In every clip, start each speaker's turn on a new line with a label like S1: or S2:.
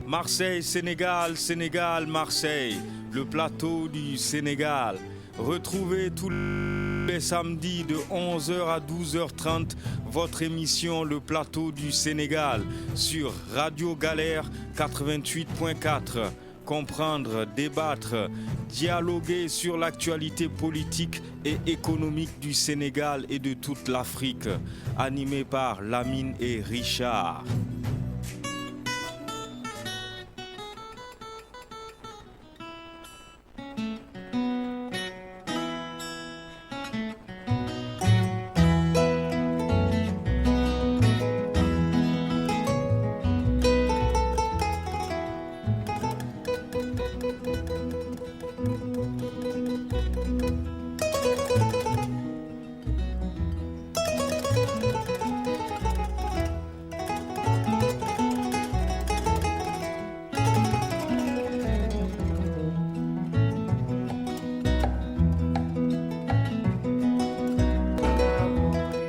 S1: Marseille, Sénégal, Sénégal, Marseille, le plateau du Sénégal. Retrouvez tous les samedis de 11h à 12h30 votre émission Le plateau du Sénégal sur Radio Galère 88.4. Comprendre, débattre, dialoguer sur l'actualité politique et économique du Sénégal et de toute l'Afrique. Animé par Lamine et Richard.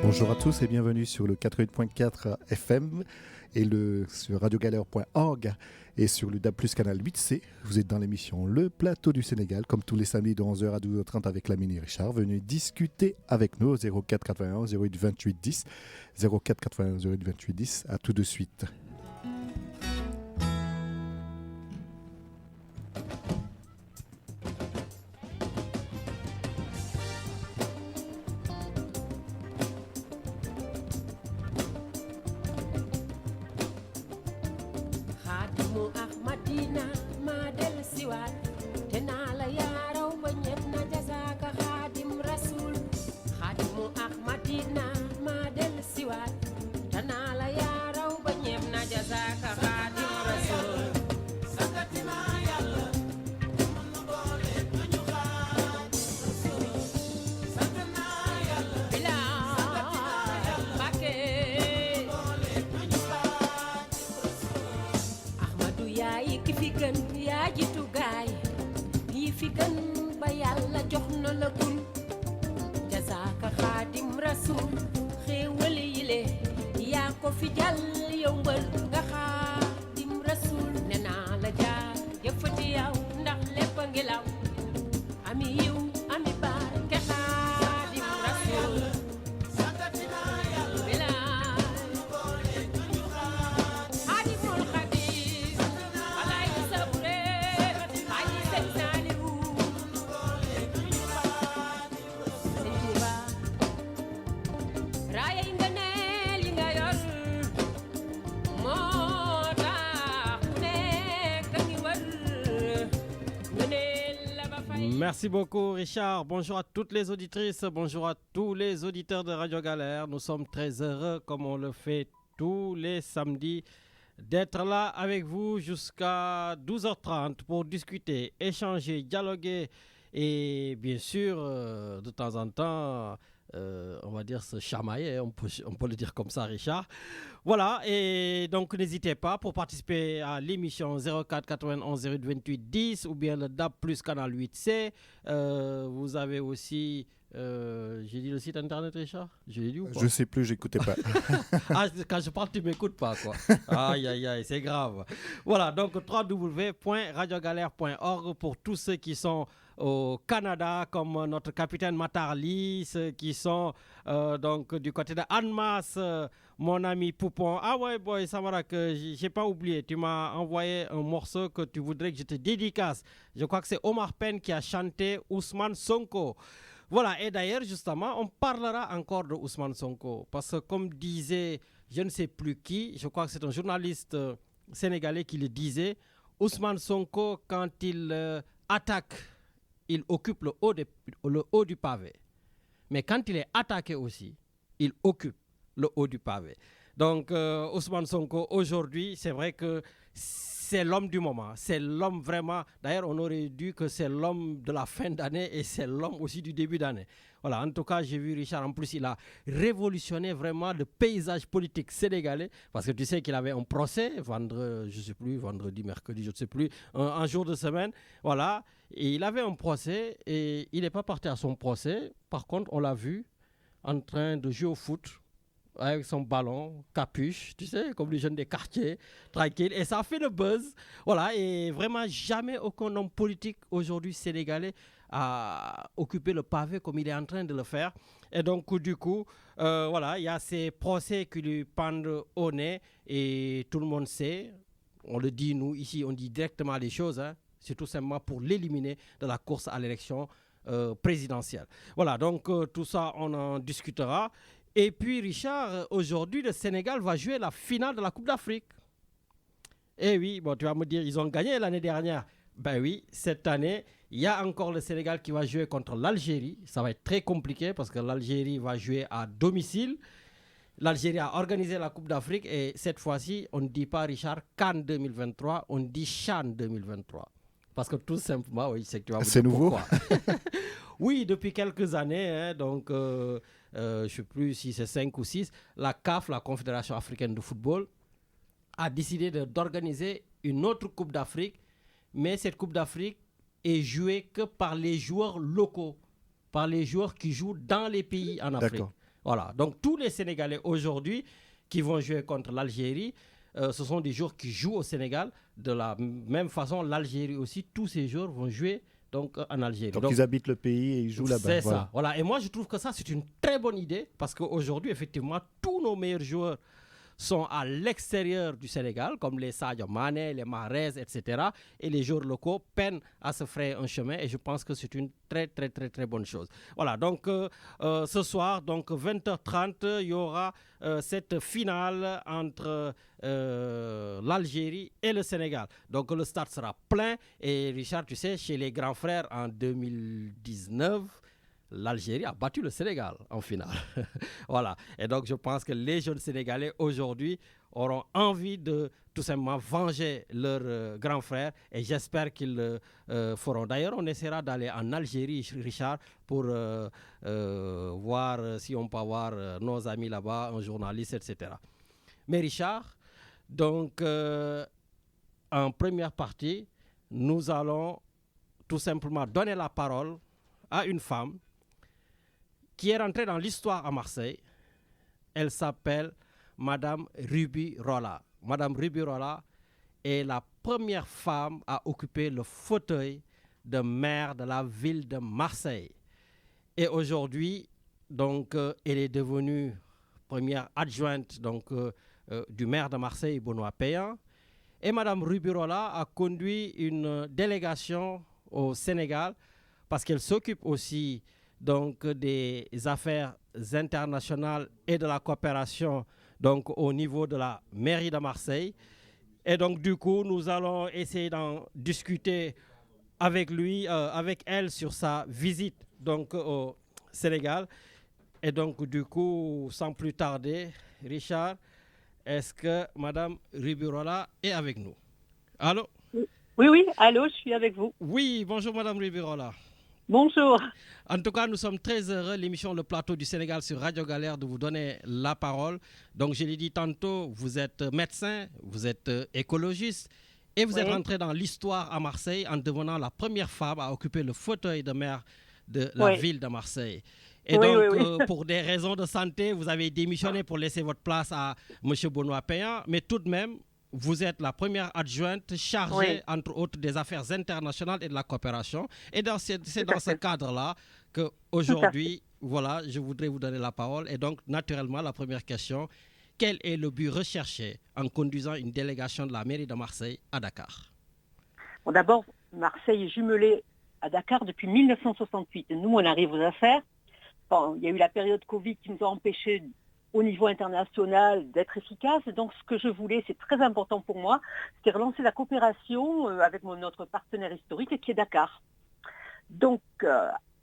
S2: Bonjour à tous et bienvenue sur le 88.4 FM et sur radiogalère.org et sur le DAB+ canal 8C. Vous êtes dans l'émission Le Plateau du Sénégal, comme tous les samedis de 11h à 12h30 avec Lamine et Richard. Venez discuter avec nous au 04 81 08 28 10. 04 81 08 28 10. À tout de suite.
S3: Merci beaucoup Richard, bonjour à toutes les auditrices, bonjour à tous les auditeurs de Radio Galère. Nous sommes très heureux, comme on le fait tous les samedis, d'être là avec vous jusqu'à 12h30 pour discuter, échanger, dialoguer et bien sûr, de temps en temps, on va dire se chamailler, on peut le dire comme ça Richard. Voilà, et donc n'hésitez pas pour participer à l'émission 04 91 08 28 10 ou bien le DAB+ canal 8C. Vous avez aussi, j'ai dit le site internet Richard? Je l'ai dit ou pas?
S2: Je sais plus, j'écoutais pas.
S3: Ah, quand je parle, tu m'écoutes pas quoi. Aïe aïe aïe, c'est grave. Voilà, donc www.radiogalère.org pour tous ceux qui sont au Canada, comme notre capitaine Matarli, ceux qui sont donc du côté de Annemasse, mon ami Poupon. Ah ouais, boy, Samara, que j'ai pas oublié. Tu m'as envoyé un morceau que tu voudrais que je te dédicace. Je crois que c'est Omar Pène qui a chanté Ousmane Sonko. Voilà, et d'ailleurs, justement, on parlera encore de Ousmane Sonko. Parce que comme disait, je ne sais plus qui, je crois que c'est un journaliste sénégalais qui le disait, Ousmane Sonko, quand il attaque, il occupe le haut du pavé. Mais quand il est attaqué aussi, il occupe le haut du pavé. Donc, Ousmane Sonko, aujourd'hui, c'est vrai que c'est l'homme du moment. C'est l'homme vraiment... D'ailleurs, on aurait dit que c'est l'homme de la fin d'année et c'est l'homme aussi du début d'année. Voilà, en tout cas, j'ai vu Richard, en plus, il a révolutionné vraiment le paysage politique sénégalais parce que tu sais qu'il avait un procès, vendredi, mercredi, je ne sais plus, un jour de semaine. Voilà, et il avait un procès et il n'est pas parti à son procès. Par contre, on l'a vu en train de jouer au foot avec son ballon, capuche, tu sais, comme les jeunes des quartiers, tranquille. Et ça a fait le buzz. Voilà, et vraiment, jamais aucun homme politique aujourd'hui sénégalais a occupé le pavé comme il est en train de le faire. Et donc, du coup, voilà, il y a ces procès qui lui pendent au nez et tout le monde sait, on le dit nous ici, on dit directement les choses, hein, c'est tout simplement pour l'éliminer de la course à l'élection présidentielle. Voilà, donc tout ça, on en discutera. Et puis, Richard, aujourd'hui, le Sénégal va jouer la finale de la Coupe d'Afrique. Eh oui, bon, tu vas me dire, ils ont gagné l'année dernière. Ben oui, cette année, il y a encore le Sénégal qui va jouer contre l'Algérie. Ça va être très compliqué parce que l'Algérie va jouer à domicile. L'Algérie a organisé la Coupe d'Afrique et cette fois-ci, on ne dit pas, Richard, CAN 2023, on dit CHAN 2023. Parce que tout simplement, oui, c'est que tu vas me dire
S2: C'est nouveau.
S3: pourquoi. Oui, depuis quelques années, hein, donc je ne sais plus si c'est 5 ou 6, la CAF, la Confédération africaine de football, a décidé d'organiser une autre Coupe d'Afrique, mais cette Coupe d'Afrique est jouée que par les joueurs locaux, par les joueurs qui jouent dans les pays en Afrique.
S2: D'accord.
S3: Voilà, donc tous les Sénégalais aujourd'hui qui vont jouer contre l'Algérie, ce sont des joueurs qui jouent au Sénégal. De la même façon, l'Algérie aussi, tous ces joueurs vont jouer donc, en Algérie.
S2: Donc, ils habitent le pays et ils jouent là-bas.
S3: C'est ça, voilà. Et moi, je trouve que ça, c'est une très bonne idée parce qu'aujourd'hui, effectivement, tous nos meilleurs joueurs sont à l'extérieur du Sénégal, comme les Sadio Mané, les Mahrez, etc. Et les joueurs locaux peinent à se frayer un chemin et je pense que c'est une très, très, très, très bonne chose. Voilà, donc ce soir, donc 20h30, il y aura cette finale entre l'Algérie et le Sénégal. Donc le stade sera plein et Richard, tu sais, chez les grands frères en 2019, l'Algérie a battu le Sénégal en finale. Voilà. Et donc, je pense que les jeunes Sénégalais aujourd'hui auront envie de tout simplement venger leurs grands frères et j'espère qu'ils le feront. D'ailleurs, on essaiera d'aller en Algérie, Richard, pour voir si on peut avoir nos amis là-bas, un journaliste, etc. Mais Richard, donc, en première partie, nous allons tout simplement donner la parole à une femme qui est rentrée dans l'histoire à Marseille. Elle s'appelle Madame Ruby Rolla. Madame Ruby Rolla est la première femme à occuper le fauteuil de maire de la ville de Marseille. Et aujourd'hui, donc, elle est devenue première adjointe donc, du maire de Marseille, Benoît Payan. Et Madame Ruby Rolla a conduit une délégation au Sénégal parce qu'elle s'occupe aussi donc des affaires internationales et de la coopération donc au niveau de la mairie de Marseille. Et donc du coup, nous allons essayer d'en discuter avec lui, avec elle sur sa visite donc au Sénégal. Et donc du coup, sans plus tarder, Richard, est-ce que Madame Ruby Rolla est avec nous? Allô?
S4: Oui, allô, je suis avec vous.
S3: Oui, bonjour Madame Ruby Rolla.
S4: Bonjour.
S3: En tout cas, nous sommes très heureux, l'émission Le Plateau du Sénégal sur Radio Galère, de vous donner la parole. Donc, je l'ai dit tantôt, vous êtes médecin, vous êtes écologiste et vous êtes rentré dans l'histoire à Marseille en devenant la première femme à occuper le fauteuil de maire de la ville de Marseille. Et donc, pour des raisons de santé, vous avez démissionné pour laisser votre place à M. Benoît Payan, mais tout de même, vous êtes la première adjointe chargée, entre autres, des affaires internationales et de la coopération. Et c'est dans ce cadre-là qu'aujourd'hui, voilà, je voudrais vous donner la parole. Et donc, naturellement, la première question, quel est le but recherché en conduisant une délégation de la mairie de Marseille à Dakar?
S4: Bon, d'abord, Marseille est jumelée à Dakar depuis 1968. Nous, on arrive aux affaires. Bon, il y a eu la période Covid qui nous a empêchés au niveau international d'être efficace. Donc ce que je voulais, c'est très important pour moi, c'était relancer la coopération avec notre partenaire historique qui est Dakar. Donc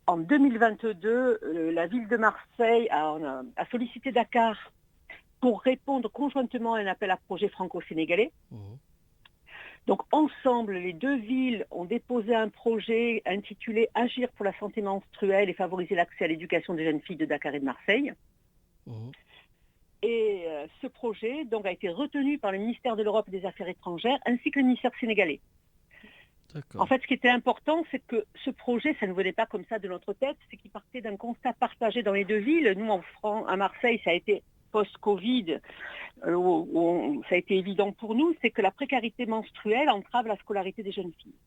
S4: en 2022, la ville de Marseille a sollicité Dakar pour répondre conjointement à un appel à projet franco-sénégalais. Donc ensemble, les deux villes ont déposé un projet intitulé « Agir pour la santé menstruelle et favoriser l'accès à l'éducation des jeunes filles de Dakar et de Marseille ». Et ce projet donc, a été retenu par le ministère de l'Europe et des Affaires étrangères ainsi que le ministère sénégalais. En fait, ce qui était important, c'est que ce projet, ça ne venait pas comme ça de notre tête, c'est qu'il partait d'un constat partagé dans les deux villes. Nous, à Marseille, ça a été post-Covid, ça a été évident pour nous, c'est que la précarité menstruelle entrave la scolarité des jeunes filles.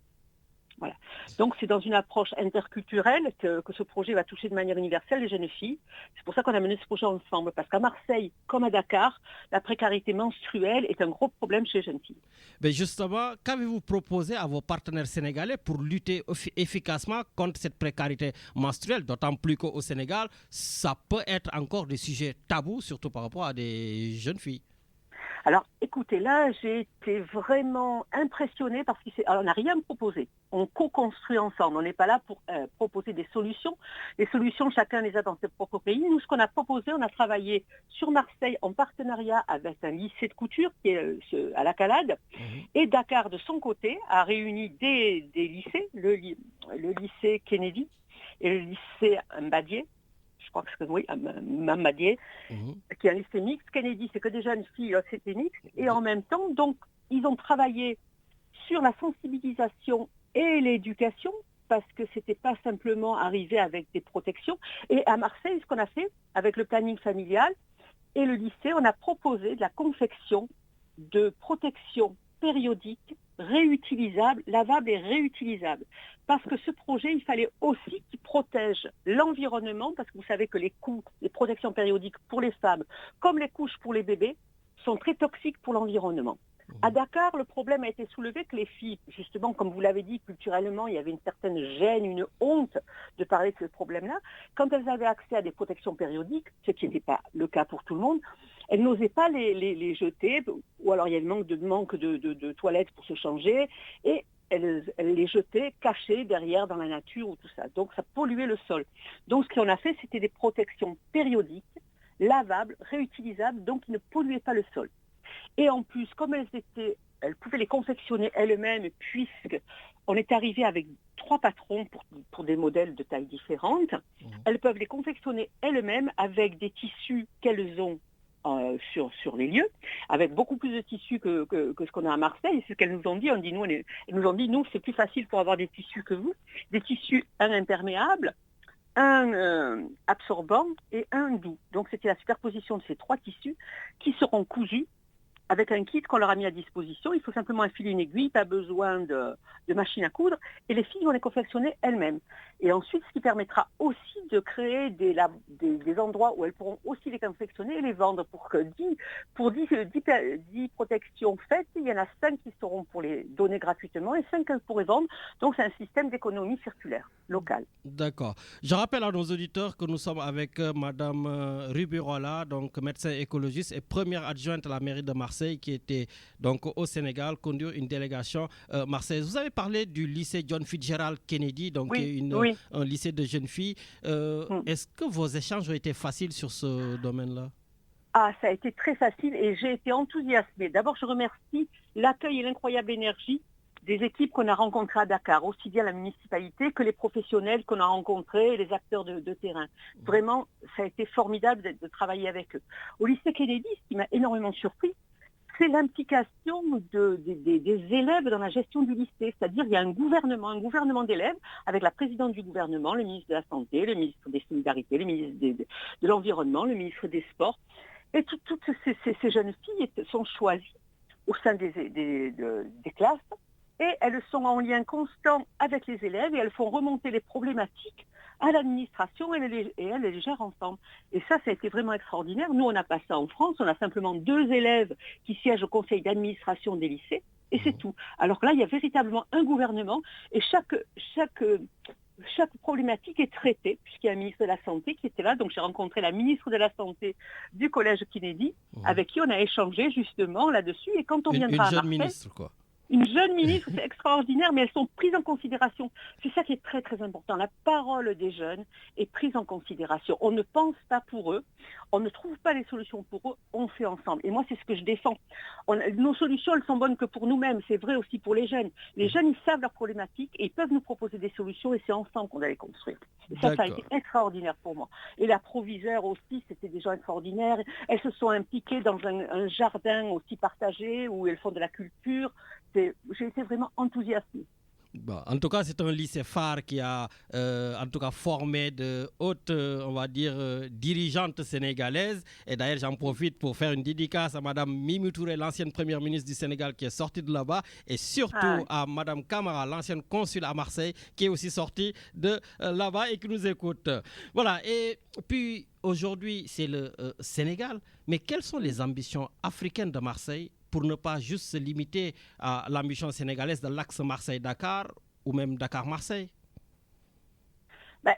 S4: Voilà. Donc c'est dans une approche interculturelle que ce projet va toucher de manière universelle les jeunes filles. C'est pour ça qu'on a mené ce projet ensemble, parce qu'à Marseille comme à Dakar, la précarité menstruelle est un gros problème chez les jeunes filles.
S3: Mais justement, qu'avez-vous proposé à vos partenaires sénégalais pour lutter efficacement contre cette précarité menstruelle, d'autant plus qu'au Sénégal, ça peut être encore des sujets tabous, surtout par rapport à des jeunes filles?
S4: Alors, écoutez, là, j'ai été vraiment impressionnée parce qu'on n'a rien proposé. On co-construit ensemble. On n'est pas là pour proposer des solutions. Les solutions, chacun les a dans ses propres pays. Nous, ce qu'on a proposé, on a travaillé sur Marseille en partenariat avec un lycée de couture qui est à la Calade. Et Dakar, de son côté, a réuni des lycées, le lycée Kennedy et le lycée Mbadié. Je crois que c'est Mamadier, qui est un lycée mixte. Kennedy, c'est que des jeunes filles, c'était mixte. Et en même temps, donc, ils ont travaillé sur la sensibilisation et l'éducation, parce que c'était pas simplement arriver avec des protections. Et à Marseille, ce qu'on a fait, avec le planning familial et le lycée, on a proposé de la confection de protections périodiques, réutilisables, lavables et réutilisables. Parce que ce projet, il fallait aussi qu'il protège l'environnement, parce que vous savez que les protections périodiques pour les femmes, comme les couches pour les bébés, sont très toxiques pour l'environnement. À Dakar, le problème a été soulevé que les filles, justement, comme vous l'avez dit, culturellement, il y avait une certaine gêne, une honte de parler de ce problème-là. Quand elles avaient accès à des protections périodiques, ce qui n'était pas le cas pour tout le monde, elles n'osaient pas les jeter, ou alors il y avait manque de toilettes pour se changer, et elles les jetaient cachées derrière dans la nature ou tout ça. Donc ça polluait le sol. Donc ce qu'on a fait, c'était des protections périodiques, lavables, réutilisables, donc qui ne polluaient pas le sol. Et en plus, comme elles pouvaient les confectionner elles-mêmes, puisqu'on est arrivé avec 3 patrons pour des modèles de tailles différentes, elles peuvent les confectionner elles-mêmes avec des tissus qu'elles ont sur les lieux, avec beaucoup plus de tissus que ce qu'on a à Marseille. C'est ce qu'elles nous ont dit. Elles nous ont dit, nous, c'est plus facile pour avoir des tissus que vous. Des tissus, un imperméable, un absorbant et un doux. Donc c'était la superposition de ces 3 tissus qui seront cousus avec un kit qu'on leur a mis à disposition. Il faut simplement enfiler une aiguille, pas besoin de machine à coudre, et les filles vont les confectionner elles-mêmes. Et ensuite, ce qui permettra aussi de créer des endroits où elles pourront aussi les confectionner et les vendre pour 10 protections faites, il y en a 5 qui seront pour les donner gratuitement et 5 qu'elles pourraient vendre. Donc c'est un système d'économie circulaire locale.
S3: D'accord. Je rappelle à nos auditeurs que nous sommes avec Madame Rubirola, donc médecin écologiste et première adjointe à la mairie de Marseille, qui était donc au Sénégal, conduire une délégation marseillaise. Vous avez parlé du lycée John Fitzgerald Kennedy, donc un lycée de jeunes filles. Est-ce que vos échanges ont été faciles sur ce domaine-là?
S4: Ah, ça a été très facile et j'ai été enthousiasmée. D'abord, je remercie l'accueil et l'incroyable énergie des équipes qu'on a rencontrées à Dakar, aussi bien la municipalité que les professionnels qu'on a rencontrés et les acteurs de terrain. Vraiment, ça a été formidable de travailler avec eux. Au lycée Kennedy, ce qui m'a énormément surpris, c'est l'implication des élèves dans la gestion du lycée. C'est-à-dire qu'il y a un gouvernement d'élèves avec la présidente du gouvernement, le ministre de la Santé, le ministre des Solidarités, le ministre de l'Environnement, le ministre des Sports. Et toutes ces jeunes filles sont choisies au sein des classes et elles sont en lien constant avec les élèves et elles font remonter les problématiques à l'administration et elles les gèrent ensemble. Et ça a été vraiment extraordinaire. Nous, on n'a pas ça en France. On a simplement 2 élèves qui siègent au conseil d'administration des lycées et c'est tout. Alors que là, il y a véritablement un gouvernement et chaque problématique est traitée, puisqu'il y a un ministre de la Santé qui était là. Donc j'ai rencontré la ministre de la Santé du collège Kennedy, avec qui on a échangé justement là-dessus. Et quand on viendra à Marseille,
S3: ministre, quoi.
S4: Une jeune ministre, c'est extraordinaire, mais elles sont prises en considération. C'est ça qui est très très important. La parole des jeunes est prise en considération. On ne pense pas pour eux, on ne trouve pas les solutions pour eux, on fait ensemble. Et moi, c'est ce que je défends. Nos solutions, elles sont bonnes que pour nous-mêmes. C'est vrai aussi pour les jeunes. Les jeunes, ils savent leurs problématiques et ils peuvent nous proposer des solutions et c'est ensemble qu'on va les construire. Et ça a été extraordinaire pour moi. Et la proviseure aussi, c'était des gens extraordinaires. Elles se sont impliquées dans un jardin aussi partagé où elles font de la culture. J'ai été vraiment enthousiasmée.
S3: Bon, en tout cas, c'est un lycée phare qui a en tout cas formé de hautes, on va dire, dirigeantes sénégalaises. Et d'ailleurs, j'en profite pour faire une dédicace à Madame Mimi Touré, l'ancienne première ministre du Sénégal qui est sortie de là-bas, et surtout à Madame Camara, l'ancienne consul à Marseille, qui est aussi sortie de là-bas et qui nous écoute. Voilà, et puis aujourd'hui, c'est le Sénégal. Mais quelles sont les ambitions africaines de Marseille pour ne pas juste se limiter à l'ambition sénégalaise de l'axe Marseille-Dakar ou même Dakar-Marseille?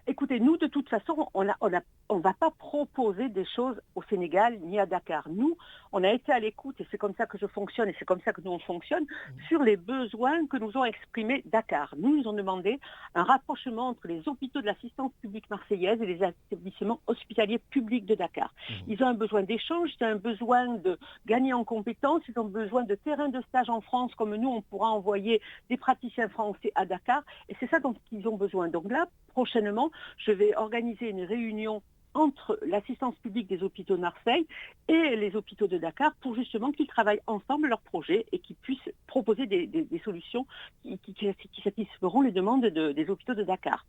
S4: Écoutez, nous, de toute façon, on ne va pas proposer des choses au Sénégal ni à Dakar. Nous, on a été à l'écoute, et c'est comme ça que je fonctionne, et c'est comme ça que nous on fonctionne, sur les besoins que nous ont exprimés Dakar. Nous ont demandé un rapprochement entre les hôpitaux de l'assistance publique marseillaise et les établissements hospitaliers publics de Dakar. Ils ont un besoin d'échange, ils ont un besoin de gagner en compétences, ils ont besoin de terrains de stage en France, comme nous, on pourra envoyer des praticiens français à Dakar, et c'est ça dont ils ont besoin. Donc là, prochainement, je vais organiser une réunion entre l'assistance publique des hôpitaux de Marseille et les hôpitaux de Dakar pour justement qu'ils travaillent ensemble leurs projets et qu'ils puissent proposer des solutions qui satisferont les demandes des hôpitaux de Dakar.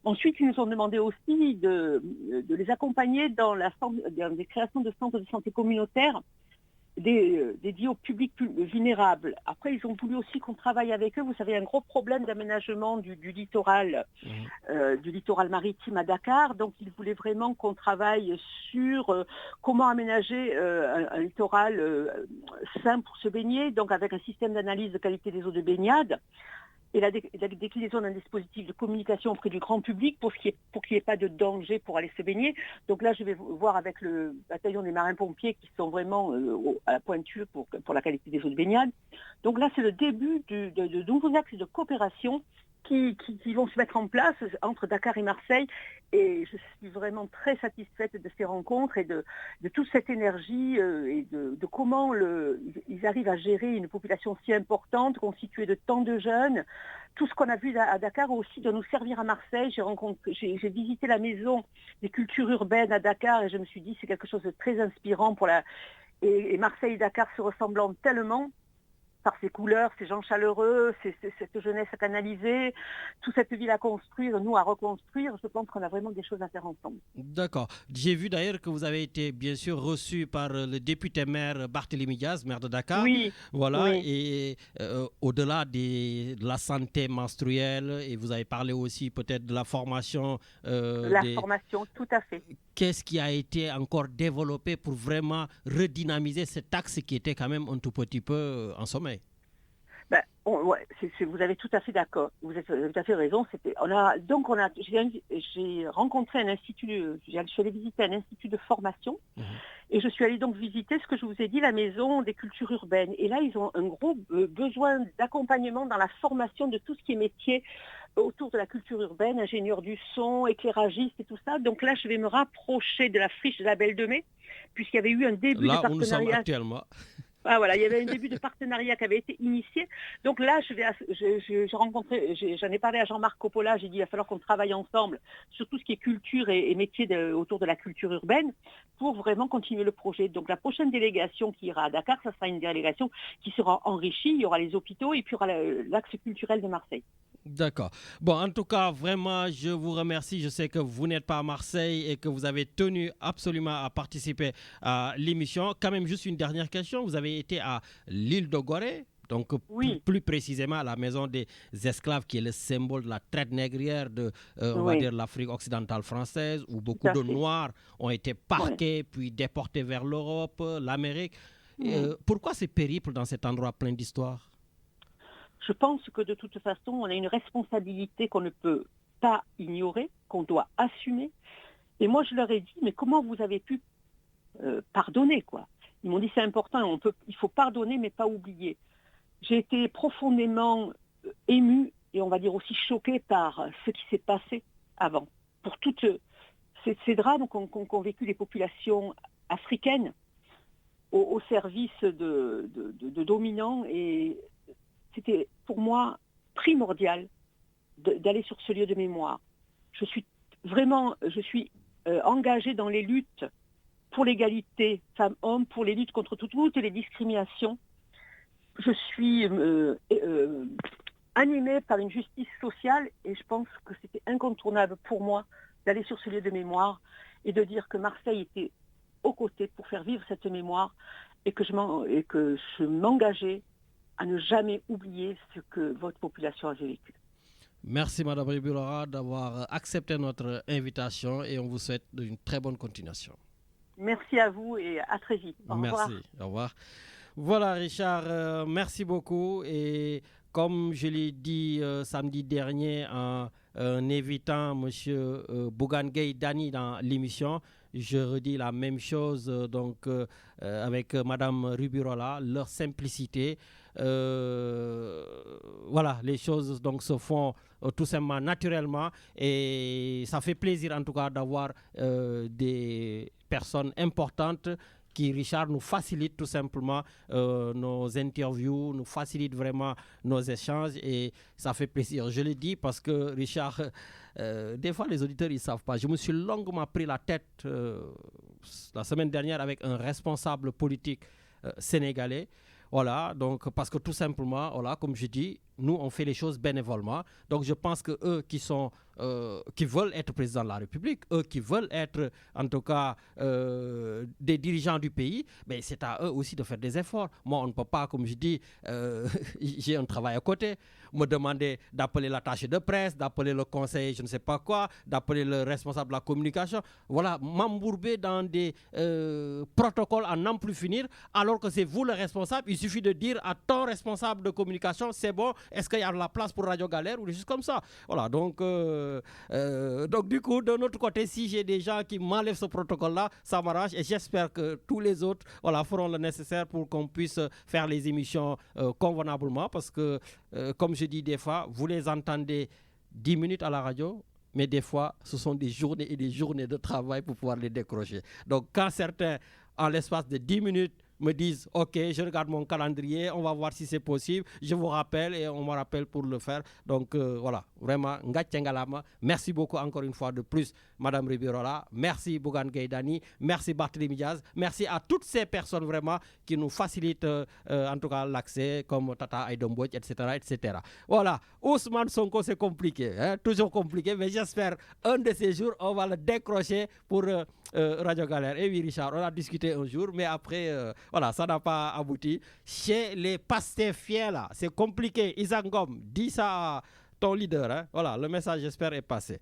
S4: Ensuite, ils nous ont demandé aussi de les accompagner dans des créations de centres de santé communautaires dédiés au public vulnérable. Après, ils ont voulu aussi qu'on travaille avec eux. Vous savez, un gros problème d'aménagement du littoral maritime à Dakar. Donc, ils voulaient vraiment qu'on travaille sur comment aménager un littoral sain pour se baigner, donc avec un système d'analyse de qualité des eaux de baignade et la déclinaison d'un dispositif de communication auprès du grand public pour qu'il n'y ait pas de danger pour aller se baigner. Donc là, je vais voir avec le bataillon des marins-pompiers qui sont vraiment à la pointure pour la qualité des eaux de baignade. Donc là, c'est le début de nouveaux axes de coopération qui vont se mettre en place entre Dakar et Marseille. Et je suis vraiment très satisfaite de ces rencontres et de toute cette énergie et de comment ils arrivent à gérer une population si importante, constituée de tant de jeunes. Tout ce qu'on a vu à Dakar aussi doit nous servir à Marseille. J'ai visité la maison des cultures urbaines à Dakar et je me suis dit c'est quelque chose de très inspirant et Marseille et Dakar se ressemblant tellement par ses couleurs, ces gens chaleureux, cette jeunesse à canaliser, toute cette ville à construire, nous à reconstruire. Je pense qu'on a vraiment des choses à faire ensemble.
S3: D'accord. J'ai vu d'ailleurs que vous avez été bien sûr reçu par le député maire Barthélémy Diaz, maire de Dakar.
S4: Oui.
S3: Voilà.
S4: Oui.
S3: Et au-delà de la santé menstruelle, et vous avez parlé aussi peut-être de la formation.
S4: Formation, tout à fait.
S3: Qu'est-ce qui a été encore développé pour vraiment redynamiser cet axe qui était quand même un tout petit peu en sommeil?
S4: Vous avez tout à fait d'accord. Vous avez tout à fait raison. J'ai rencontré un institut, je suis allée visiter un institut de formation et je suis allée donc visiter ce que je vous ai dit, la maison des cultures urbaines. Et là, ils ont un gros besoin d'accompagnement dans la formation de tout ce qui est métier autour de la culture urbaine, ingénieur du son, éclairagiste et tout ça. Donc là, je vais me rapprocher de la friche de la Belle de Mai, puisqu'il y avait eu un début de partenariat. Là où nous sommes
S3: actuellement.
S4: Ah, voilà, il y avait un début de partenariat qui avait été initié. Donc là, j'en ai parlé à Jean-Marc Coppola, j'ai dit il va falloir qu'on travaille ensemble sur tout ce qui est culture et métier autour de la culture urbaine pour vraiment continuer le projet. Donc la prochaine délégation qui ira à Dakar, ça sera une délégation qui sera enrichie. Il y aura les hôpitaux et puis il y aura l'axe culturel de Marseille.
S3: D'accord. Bon, en tout cas, vraiment, je vous remercie. Je sais que vous n'êtes pas à Marseille et que vous avez tenu absolument à participer à l'émission. Quand même, juste une dernière question. Vous avez été à l'île de Gorée, donc plus précisément à la maison des esclaves, qui est le symbole de la traite négrière de, on va dire, l'Afrique occidentale française, où beaucoup de Noirs ont été parqués, puis déportés vers l'Europe, l'Amérique. Pourquoi ces périples dans cet endroit plein d'histoire?
S4: Je pense que de toute façon, on a une responsabilité qu'on ne peut pas ignorer, qu'on doit assumer. Et moi, je leur ai dit, mais comment vous avez pu pardonner, quoi? Ils m'ont dit, c'est important, il faut pardonner, mais pas oublier. J'ai été profondément émue et on va dire aussi choquée par ce qui s'est passé avant. Pour toutes ces drames qu'ont vécu les populations africaines au service de dominants. Et c'était pour moi primordial d'aller sur ce lieu de mémoire. Je suis engagée dans les luttes pour l'égalité femmes-hommes, pour les luttes contre toutes les discriminations. Je suis animée par une justice sociale, et je pense que c'était incontournable pour moi d'aller sur ce lieu de mémoire et de dire que Marseille était aux côtés pour faire vivre cette mémoire et que je m'engageais à ne jamais oublier ce que votre population avait vécu.
S3: Merci Madame Ribulora d'avoir accepté notre invitation et on vous souhaite une très bonne continuation.
S4: Merci à vous et à très vite. Au revoir.
S3: Merci, au revoir. Voilà Richard, merci beaucoup et comme je l'ai dit samedi dernier en invitant M. Bougane Gueye Dany dans l'émission, je redis la même chose avec Madame Rubirola, leur simplicité. Voilà, les choses donc se font tout simplement naturellement et ça fait plaisir en tout cas d'avoir des personnes importantes qui, Richard, nous facilite tout simplement nos interviews, nous facilite vraiment nos échanges et ça fait plaisir. Je le dis parce que, Richard, des fois les auditeurs, ils ne savent pas. Je me suis longuement pris la tête la semaine dernière avec un responsable politique sénégalais. Voilà, donc parce que tout simplement, voilà, comme je dis, nous on fait les choses bénévolement. Donc je pense que eux qui veulent être président de la République, eux qui veulent être en tout cas des dirigeants du pays, ben c'est à eux aussi de faire des efforts. Moi on ne peut pas, comme je dis, j'ai un travail à côté, me demander d'appeler l'attaché de presse, d'appeler le conseiller je ne sais pas quoi, d'appeler le responsable de la communication, voilà, m'embourber dans des protocoles à n'en plus finir, alors que c'est vous le responsable. Il suffit de dire à ton responsable de communication, c'est bon, est-ce qu'il y a de la place pour Radio Galère ou des choses comme ça. Voilà, donc du coup, de notre côté, si j'ai des gens qui m'enlèvent ce protocole-là, ça m'arrange et j'espère que tous les autres feront le nécessaire pour qu'on puisse faire les émissions convenablement parce que, comme je dis des fois, vous les entendez 10 minutes à la radio, mais des fois, ce sont des journées et des journées de travail pour pouvoir les décrocher. Donc, quand certains, en l'espace de 10 minutes, me disent, OK, je regarde mon calendrier, on va voir si c'est possible, je vous rappelle et on me rappelle pour le faire. Donc, voilà, vraiment, Ngatchengalama. Merci beaucoup encore une fois de plus, Madame Ribirola. Merci Bougane Gueye Dany. Merci Barthélémy Diaz. Merci à toutes ces personnes vraiment qui nous facilitent en tout cas l'accès, comme Tata Aïdombouch, etc., etc. Voilà, Ousmane Sonko, c'est compliqué, hein? Toujours compliqué, mais j'espère un de ces jours, on va le décrocher pour Radio Galère. Et oui, Richard, on a discuté un jour, mais après, voilà, ça n'a pas abouti. Chez les pastéfiens, là, c'est compliqué. Isaac Ngom, dis ça à ton leader. Hein? Voilà, le message, j'espère, est passé.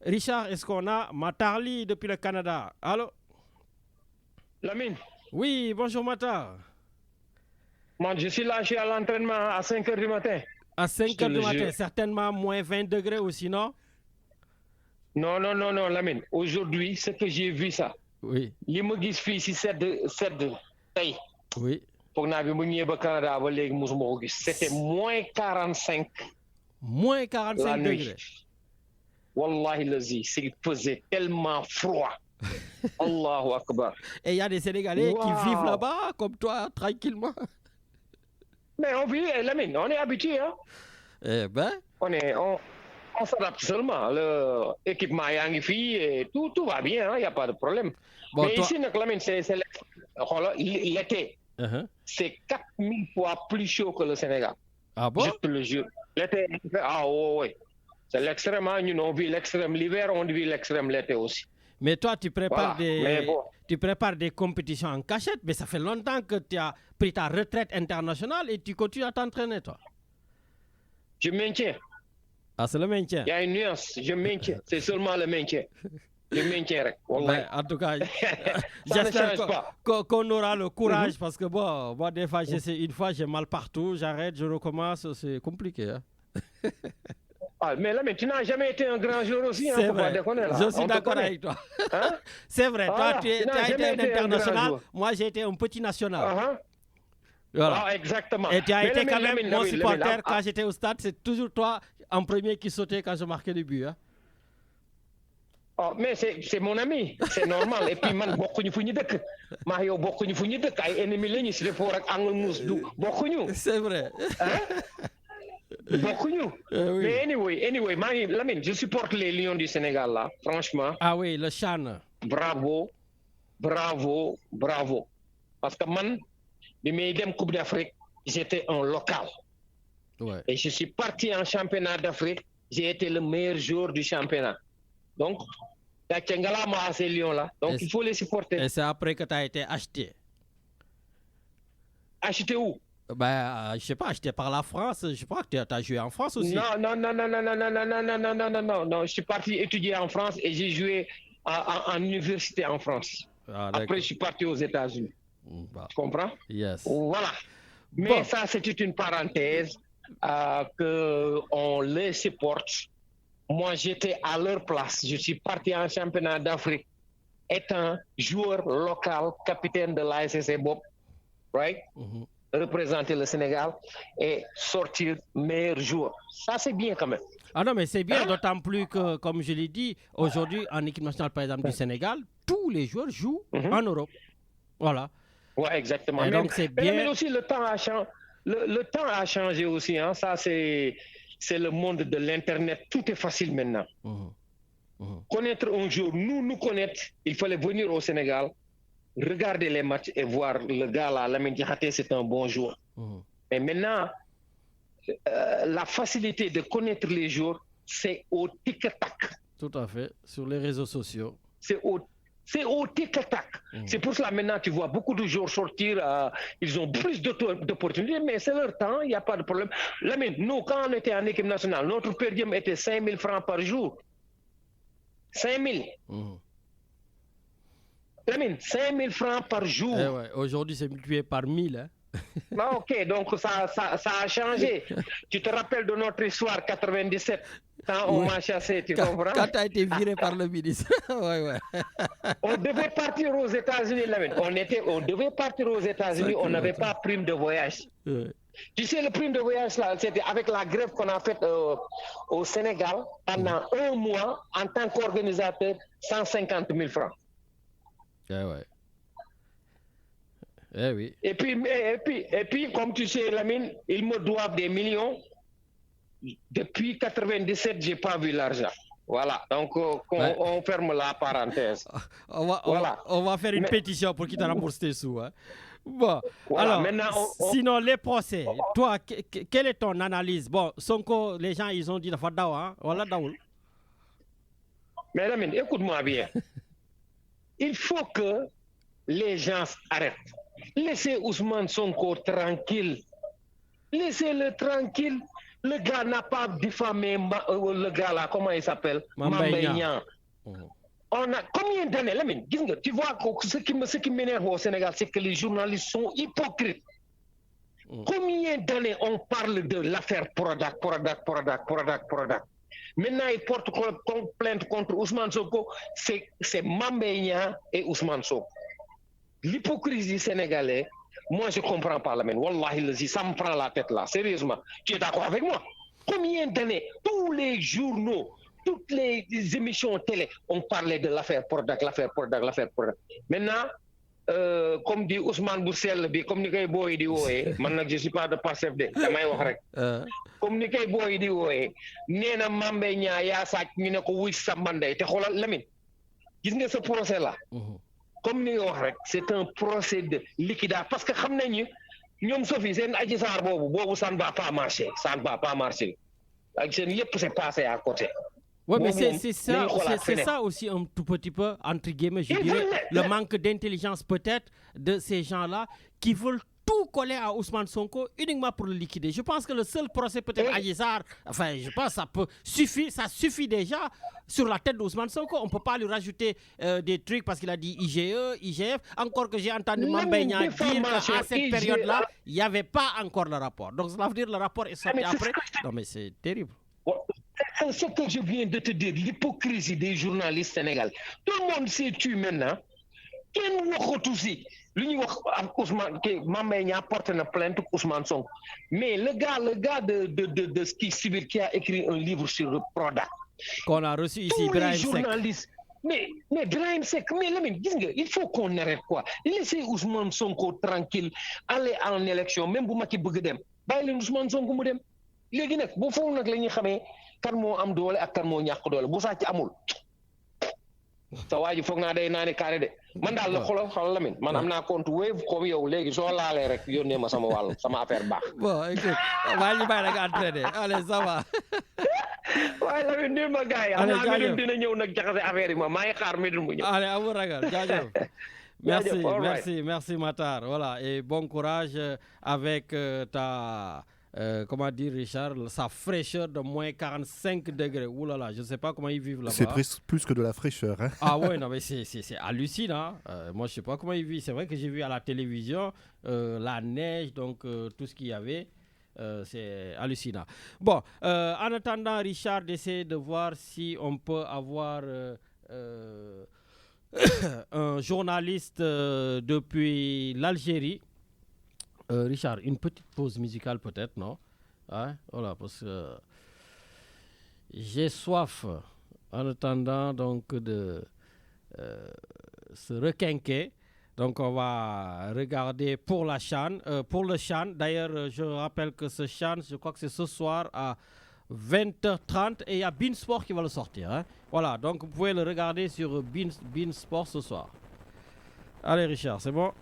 S3: Richard, est-ce qu'on a Matarli depuis le Canada? Allô?
S5: Lamine.
S3: Oui, bonjour Matar.
S5: Moi, je suis là, je suis à l'entraînement à 5h du matin.
S3: À 5h du matin, certainement moins 20 degrés aussi, non?
S5: Non, Lamine. Aujourd'hui, ce que j'ai vu ça.
S3: Oui.
S5: Les me gis fii si sedd tey.
S3: Oui.
S5: Foog naa bi mu ñëwee ba Canada ba léegi mosuma ko gis. C'était moins 45.
S3: Moins 45 degrés.
S5: Wallahi lazi, il faisait tellement froid. Allahu Akbar.
S3: Et il y a des Sénégalais qui vivent là-bas comme toi, tranquillement.
S5: Mais on vit, Lamine, on est habitué. Hein?
S3: Eh ben.
S5: On s'adapte seulement. L'équipement est en fille et tout va bien, il n'y a pas de problème. Bon, mais toi... ici, Lamine, c'est l'été. C'est 4000 fois plus chaud que le Sénégal.
S3: Ah bon?
S5: Je te le jure. L'été, oui. C'est l'extrême, nous on vit l'extrême. L'hiver, on vit l'extrême, l'été aussi.
S3: Mais toi, tu prépares, tu prépares des compétitions en cachette, mais ça fait longtemps que tu as pris ta retraite internationale et tu continues à t'entraîner, toi.
S5: Je maintiens.
S3: Ah, c'est le maintien.
S5: Il y a une nuance, je maintiens. C'est seulement le maintien. Je maintiens.
S3: Ben, en tout cas, j'espère qu'on aura le courage parce que bon, moi, des fois, j'essaie une fois, j'ai mal partout, j'arrête, je recommence, c'est compliqué. Hein?
S5: Ah, mais là, mais tu n'as jamais été un grand joueur aussi.
S3: C'est vrai. Je suis d'accord avec toi. Hein? C'est vrai. Toi, tu as été un international. Moi, j'ai été un petit national. Voilà.
S5: Ah, exactement.
S3: Et tu as été quand même mon supporter quand j'étais au stade. C'est toujours toi en premier qui sautait quand je marquais le but. Hein?
S5: Oh, mais c'est mon ami, c'est normal. Et puis, man, bokkuñu fu ñu dëkk. Maa yow bokkuñu fu ñu dëkk. Ay ennemis lañu si defoo rek angle mousse du bokkuñu.
S3: C'est vrai.
S5: Bokkuñu. Oui. Mais anyway, Lamine, je supporte les Lions du Sénégal là, franchement.
S3: Ah oui, le Chan.
S5: Bravo. Parce que man, bi may dem Coupe d'Afrique, j'étais un local. Ouais. Et je suis parti en championnat d'Afrique. J'ai été le meilleur joueur du championnat. Donc, ces Lions-là. Donc, il faut les supporter.
S3: Et c'est après que tu as été acheté.
S5: Acheté où?
S3: Je sais pas, acheté par la France. Je sais pas que tu as joué en France aussi.
S5: Non. Je suis parti étudier en France et j'ai joué en université en France. Après, je suis parti aux États-Unis. Tu comprends?
S3: Yes.
S5: Voilà. Mais ça, c'était une parenthèse qu'on les supporte. Moi, j'étais à leur place. Je suis parti en championnat d'Afrique, étant joueur local, capitaine de l'ASC Bob, right? Représenter le Sénégal et sortir meilleur joueur. Ça, c'est bien quand même.
S3: Ah non, mais c'est bien, d'autant plus que, comme je l'ai dit, aujourd'hui, en équipe nationale, par exemple, du Sénégal, tous les joueurs jouent en Europe. Voilà.
S5: Oui, exactement.
S3: Et donc, c'est bien.
S5: Mais aussi, le temps a changé. Le temps a changé aussi. Hein. Ça, c'est le monde de l'Internet. Tout est facile maintenant. Connaître un jour, nous connaître, il fallait venir au Sénégal, regarder les matchs et voir le gars là, Lamine Diakhaté, c'est un bon joueur. Mais maintenant, la facilité de connaître les joueurs, c'est au tic-tac.
S3: Tout à fait, sur les réseaux sociaux.
S5: C'est au tic-tac. C'est pour cela maintenant tu vois beaucoup de joueurs sortir, ils ont plus d'opportunités, mais c'est leur temps, il n'y a pas de problème. Lamine, nous, quand on était en équipe nationale, notre per diem était 5 000 francs par jour. 5 000. Lamine, 5 000 francs par jour.
S3: Aujourd'hui, c'est multiplié par 1000. Hein?
S5: Ok, donc ça a changé. Tu te rappelles de notre histoire 97, quand on m'a chassé, tu comprends?
S3: Quand tu as été viré par le ministre.
S5: On devait partir aux États-Unis, Lamine. On devait partir aux États-Unis, on n'avait pas prime de voyage. Tu sais, le prime de voyage, là, c'était avec la grève qu'on a faite au Sénégal pendant un mois en tant qu'organisateur, 150 000 francs.
S3: Oui.
S5: Et puis, comme tu sais, Lamine, ils me doivent des millions. Depuis 97, je n'ai pas vu l'argent. Voilà, donc on ferme la parenthèse.
S3: On va faire une pétition pour qu'ils te remboursent tes sous. Hein. Bon, voilà, alors, maintenant, sinon les procès, toi, quelle est ton analyse? Bon, Sonko, les gens, ils ont dit, hein? Voilà, Daoul.
S5: Mais Lamine, écoute-moi bien. Il faut que les gens arrêtent. Laissez Ousmane Sonko tranquille. Laissez-le tranquille. Le gars n'a pas diffamé le gars là, comment il s'appelle? Mambéignan. On a combien d'années, Lamine? Tu vois, ce qui m'énerve au Sénégal, c'est que les journalistes sont hypocrites. Combien d'années on parle de l'affaire Prodac? Maintenant, ils portent plainte contre Ousmane Sonko. C'est Mambéignan et Ousmane Sonko. L'hypocrisie sénégalaise, moi je ne comprends pas, Lamine. Wallahi, ça me prend la tête là, sérieusement. Tu es d'accord avec moi? Combien d'années, tous les journaux, toutes les émissions télé, on parlait de l'affaire Prodac. Maintenant, comme dit Ousmane Boussel, comme ni koy boy di woyé, man je suis pas de Pastef de, damay wax rek. Comme ni koy boy di woyé, néna Mambé Niang ya sacc ñu ne ko wuy sa manday te xolal Lamine. Gis nga ce procès là. Comme ni wax rek, c'est un procès de liquidation parce que xam nañu ñom Sophie sen Adji Sarr bobu ça ne va pas marcher, Ak sen yépp c'est passé à côté.
S3: Oui, mais c'est ça aussi un tout petit peu, entre guillemets, je dirais, le manque d'intelligence peut-être de ces gens-là qui veulent tout coller à Ousmane Sonko uniquement pour le liquider. Je pense que le seul procès peut-être Adji Sarr, enfin je pense que ça suffit déjà sur la tête d'Ousmane Sonko. On ne peut pas lui rajouter des trucs parce qu'il a dit IGE, IGF. Encore que j'ai entendu Mambéignan dire qu'à cette période-là, il n'y avait pas encore le rapport. Donc ça veut dire que le rapport est sorti après. Non mais c'est terrible.
S5: C'est ce que je viens de te dire, l'hypocrisie des journalistes sénégalais. Tout le monde sait tu maintenant. Quel aussi? Ousmane, Mambéignan porte une plainte pour Ousmane Sonko. Mais le gars de ski civil qui a écrit un livre sur le Prodac.
S3: Qu'on a reçu ici, Brahim
S5: Seck. Mais Brahim Seck, il faut qu'on arrête quoi. Laissez Ousmane Sonko tranquille, aller en élection, même pour Macky Bougedem. Baille Ousmane Sonko Moudem. Légui nak bu foofu nak lañuy xamé kan mo am doole ak kan mo ñak doole bu sa ci amul sa waa ji foog naa day naani carré de man daal la xoolal Lamine man am naa compte Wave comme yow léegi soo laalee rek yónnee ma sama wàll sama affaire baax.
S3: Bon écoute maa ngi bàyyi la nga entraîné allez ça va.
S5: waaye Lamine nii ma gars yi am naa Médoune dina ñëw nag jaxase affaire yi maa ngi xaar Médoune mu ñëw.
S3: allez amul ragal jaajëf. Merci Matar. Voilà, et bon courage avec ta, comment dire Richard, sa fraîcheur de moins 45 degrés. Ouh là là, je ne sais pas comment ils vivent là-bas.
S2: C'est plus que de la fraîcheur. Hein.
S3: Ah ouais, non mais c'est hallucinant. Moi, je ne sais pas comment ils vivent. C'est vrai que j'ai vu à la télévision la neige, donc tout ce qu'il y avait. C'est hallucinant. Bon, en attendant, Richard essaie de voir si on peut avoir... un journaliste depuis l'Algérie. Richard, une petite pause musicale peut-être, non? Hein? Voilà, parce que j'ai soif en attendant donc de se requinquer. Donc on va regarder pour la CHAN, pour le CHAN. D'ailleurs, je rappelle que ce CHAN, je crois que c'est ce soir à 20h30 et il y a Beansport qui va le sortir. Hein? Voilà, donc vous pouvez le regarder sur Beansport ce soir. Allez Richard, c'est bon?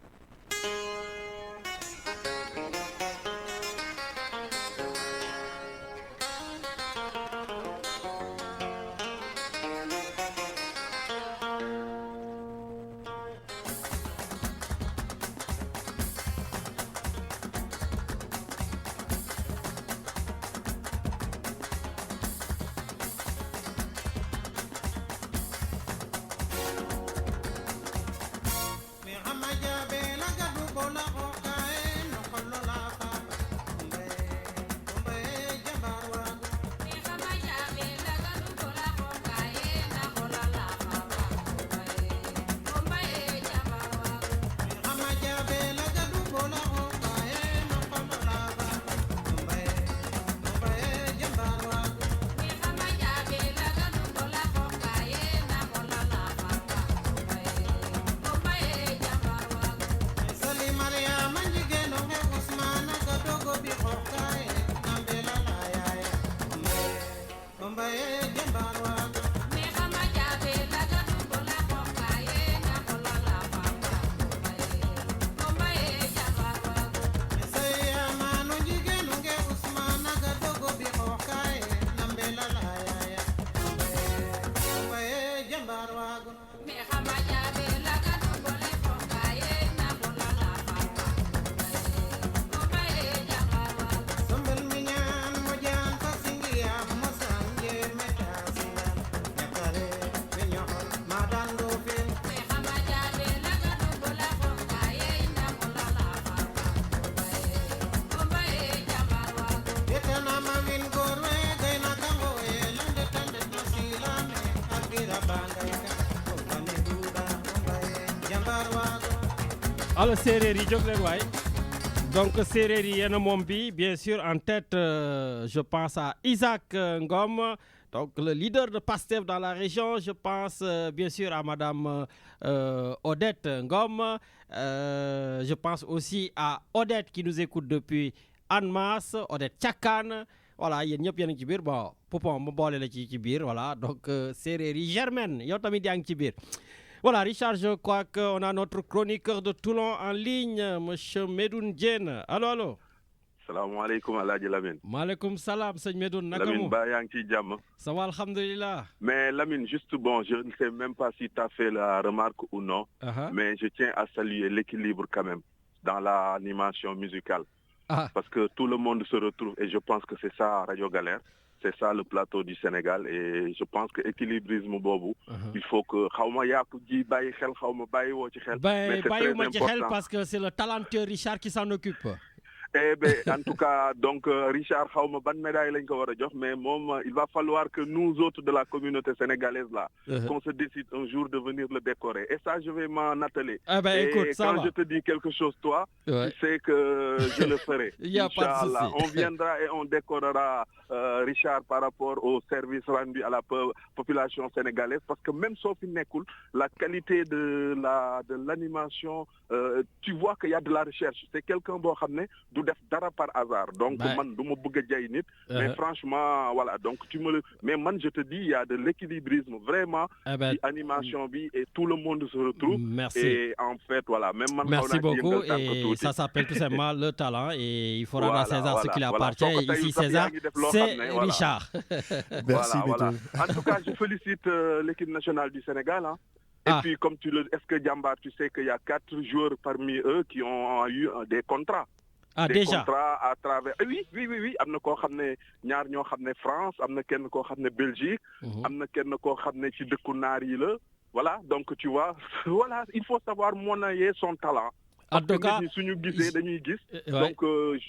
S3: Alors Sereri Joglenway. Donc Sereri Yenomombi, bien sûr en tête, je pense à Isaac Ngom, donc le leader de PASTEF dans la région. Je pense bien sûr à Madame Odette Ngom. Je pense aussi à Odette qui nous écoute depuis Annemasse, Odette Tchakan. Voilà, il y a un kibir. Bon, Poupon, mon bol est kibir. Voilà, donc Sereri Germaine, il y a un kibir. Voilà, Richard, je crois qu'on a notre chroniqueur de Toulon en ligne, M. Médoune Diène. Allô?
S6: Salam alaikum, Aladji Lamine.
S3: Maaleykum salam, M. Médoune.
S6: Lamine, ba ci jàmm.
S3: Ça va, alhamdulillah.
S6: Mais Lamine, juste bon, je ne sais même pas si tu as fait la remarque ou non, mais je tiens à saluer l'équilibre quand même dans l'animation musicale. Parce que tout le monde se retrouve et je pense que c'est ça Radio Galère. C'est ça le plateau du Sénégal et je pense que équilibrisme bobu il faut que xawma yàpp ji bàyyi xel xawma bàyyi woo ci xel
S3: mais c'est très important parce que c'est le talentueux Richard qui s'en occupe.
S6: Eh ben, en tout cas, donc Richard xawma ban médaille lañ ko wara jox mais mom il va falloir que nous autres de la communauté sénégalaise là qu'on se décide un jour de venir le décorer et ça je vais m'en atteler. Et
S3: écoute,
S6: quand je te dis quelque chose toi, tu sais que je le ferai.
S3: Il y a pas de souci.
S6: On viendra et on décorera Richard par rapport au service rendu à la population sénégalaise parce que même sauf une nekkul la qualité de l'animation tu vois qu'il y a de la recherche. C'est quelqu'un bo xamné du def dara par hasard. Donc man du ma bëgg a jay nit. Mais franchement voilà donc mais man je te dis il y a de l'équilibrisme vraiment. ci animation bi et tout le monde se retrouve.
S3: Merci.
S6: Et en fait voilà même man.
S3: Merci beaucoup et ça s'appelle tout simplement le talent et il faut rendre à César ce qui lui appartient. Ici César, c'est Richard.
S2: Merci
S6: voilà. En tout cas je félicite l'équipe nationale du Sénégal. Hein. Et puis, comme est-ce que Djambar, tu sais qu'il y a 4 joueurs parmi eux qui ont eu des contrats.
S3: Des
S6: déjà contrats à travers. Oui. Am na koo xam ne ñaar ñoo xam ne France, am na kenn koo xam ne Belgique, am na kenn koo xam ne ci dëkku naar yi la. Voilà, donc tu vois, voilà, il faut savoir monnayer son talent.
S3: En tout cas,
S6: suñu gisee dañuy gis. Donc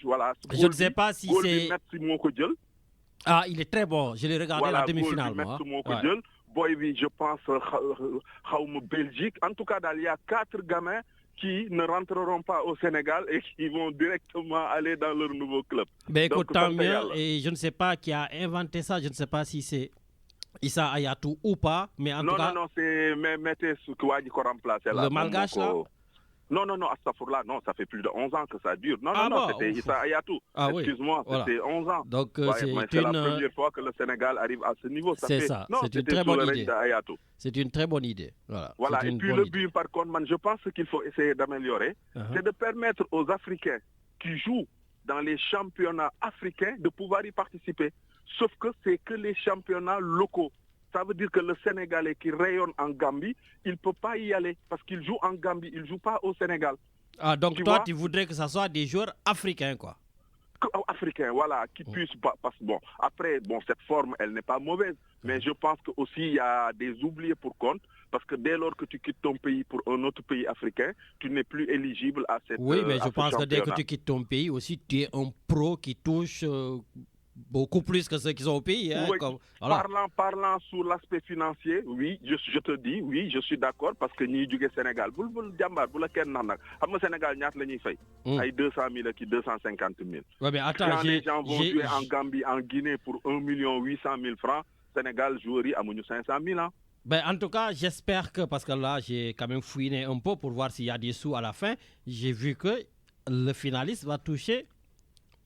S6: voilà.
S3: Je ne sais pas si c'est. Il est très bon. Je l'ai regardé la demi-finale.
S6: Boy, oui, je pense, Belgique. En tout cas, il y a 4 gamins qui ne rentreront pas au Sénégal et qui vont directement aller dans leur nouveau club.
S3: Ben écoute, tant mieux. Et je ne sais pas qui a inventé ça. Je ne sais pas si c'est Issa Hayatou ou pas. Mais en tout cas...
S6: Non, c'est Mété Soukouadi qui remplace.
S3: Le Malgache, là
S6: Non, Astafourla, non, ça fait plus de 11 ans que ça dure. Non, c'était Issa Hayatou. Excuse-moi, c'était 11 ans.
S3: Donc,
S6: c'est la première fois que le Sénégal arrive à ce niveau.
S3: C'est ça, c'est une très bonne idée. C'est une très bonne idée.
S6: Voilà, et puis le but, par contre, je pense qu'il faut essayer d'améliorer, c'est de permettre aux Africains qui jouent dans les championnats africains de pouvoir y participer. Sauf que c'est que les championnats locaux. Ça veut dire que le Sénégalais qui rayonne en Gambie, il ne peut pas y aller parce qu'il joue en Gambie, il ne joue pas au Sénégal.
S3: Donc tu voudrais que ce soit des joueurs africains, quoi.
S6: Africains, voilà, qui puissent pas... Parce que après, cette forme, elle n'est pas mauvaise. Mais je pense qu'aussi, il y a des oubliés pour compte. Parce que dès lors que tu quittes ton pays pour un autre pays africain, tu n'es plus éligible à cette...
S3: Oui, mais je pense que dès que tu quittes ton pays aussi, tu es un pro qui touche... beaucoup plus que ceux qui sont au pays. Hein,
S6: oui, parlant sur l'aspect financier, oui, je te dis, oui, je suis d'accord parce que nous, du Sénégal, le Sénégal, nous avons 200 000 et 250 000.
S3: Ouais, mais attends,
S6: quand les gens vont jouer en Gambie, en Guinée pour 1 800 000 francs, Sénégal jouerait à 500 000 ans.
S3: Ben, en tout cas, j'espère que, parce que là, j'ai quand même fouiné un peu pour voir s'il y a des sous à la fin, j'ai vu que le finaliste va toucher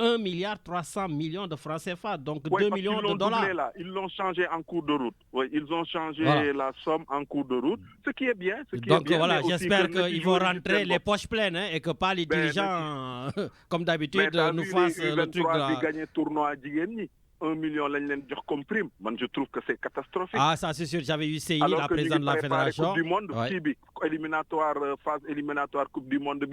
S3: 1,3 milliard de francs CFA, donc 2 millions de dollars.
S6: Là. Ils l'ont changé en cours de route. Oui, ils ont changé la somme en cours de route, ce qui est bien.
S3: Donc voilà, j'espère qu'ils vont rentrer les poches pleines et que pas les dirigeants, comme d'habitude, nous fassent le truc de la...
S6: gagner tournoi 1 million comme prime. Moi, je trouve que c'est catastrophique.
S3: Ça c'est sûr. J'avais eu Seyni, la présidente de la fédération.
S6: Coupe du monde, phase éliminatoire Coupe du monde,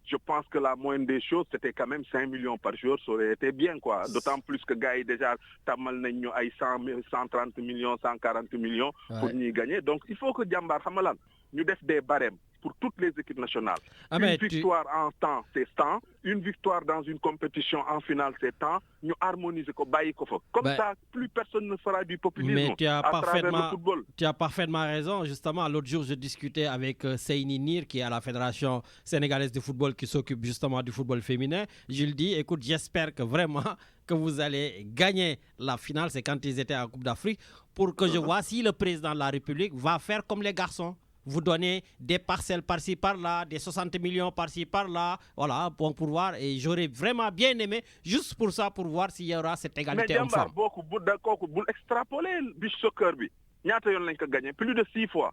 S6: je pense que la moindre des choses, c'était quand même 5 millions par jour, ça aurait été bien, quoi. D'autant plus que Gaï déjà, tamal nañu ay 130 millions, 140 millions pour y gagner. Donc, il faut que Djambar Hamalan, nous def des barèmes pour toutes les équipes nationales. Une victoire en temps, c'est temps. Une victoire dans une compétition en finale, c'est temps. Nous harmonisons, comme ça, plus personne ne fera du populisme à travers le football.
S3: Tu as parfaitement raison. Justement, l'autre jour, je discutais avec Seyni Nir, qui est à la Fédération sénégalaise de football, qui s'occupe justement du football féminin. Je lui dis, écoute, j'espère que vraiment que vous allez gagner la finale. C'est quand ils étaient en Coupe d'Afrique, pour que je vois si le président de la République va faire comme les garçons. Vous donnez des parcelles par-ci, par-là, des 60 millions par-ci, par-là, voilà, pour voir. Et j'aurais vraiment bien aimé, juste pour ça, pour voir s'il y aura cette égalité en forme.
S6: Mais beaucoup extrapoler le soccer, il y a gagné plus de 6 fois.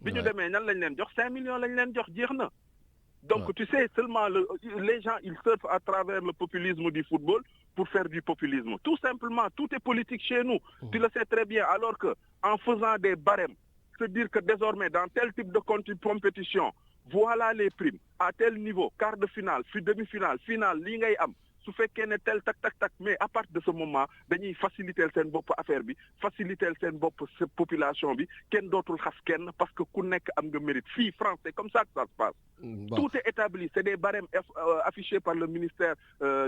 S6: Puis nous avons 5 millions, donc tu sais, seulement les gens, ils surfent à travers le populisme du football pour faire du populisme. Tout simplement, tout est politique chez nous. Tu le sais très bien, alors que en faisant des barèmes, c'est-à-dire que désormais, dans tel type de compétition, voilà les primes. À tel niveau, quart de finale, demi-finale, finale, l'ingay am. Su fekkee ne tel tac, mais à partir de ce moment, dañuy faciliter sen bop affaire bi, faciliter sen bop population bi, ken dootul xas kenn parce que ku nekk am nga mérite. Fii France, c'est comme ça que ça se passe. Tout est établi, c'est des barèmes affichés par le ministère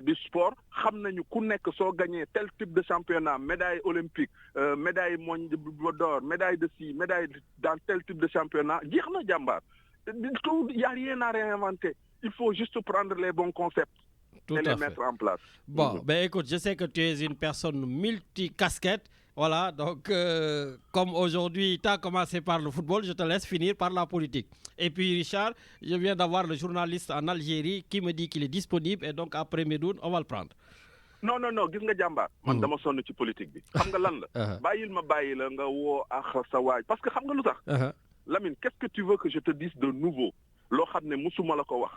S6: du sport. Xam nañu ku nekk soo gagné tel type de championnat, médaille olympique, médaille d'or, médaille de ci, médaille dans tel type de championnat, jeex na Djambar. Il n'y a rien à réinventer. Il faut juste prendre les bons concepts. Et les mettre en place.
S3: Bon, ben écoute, je sais que tu es une personne multicasquette. Voilà, donc comme aujourd'hui, tu as commencé par le football, je te laisse finir par la politique. Et puis Richard, je viens d'avoir le journaliste en Algérie qui me dit qu'il est disponible et donc après Medoune, on va le prendre.
S6: Non, gis nga jàmbaar. Man dama sonn ci politique bi. Xam nga lan la? Bàyyil ma bàyyi la nga woo ak sa waay. Parce que xam nga lu tax? Lamine, qu'est-ce que tu veux que je te dise de nouveau? Loo xam ne musuma la ko wax.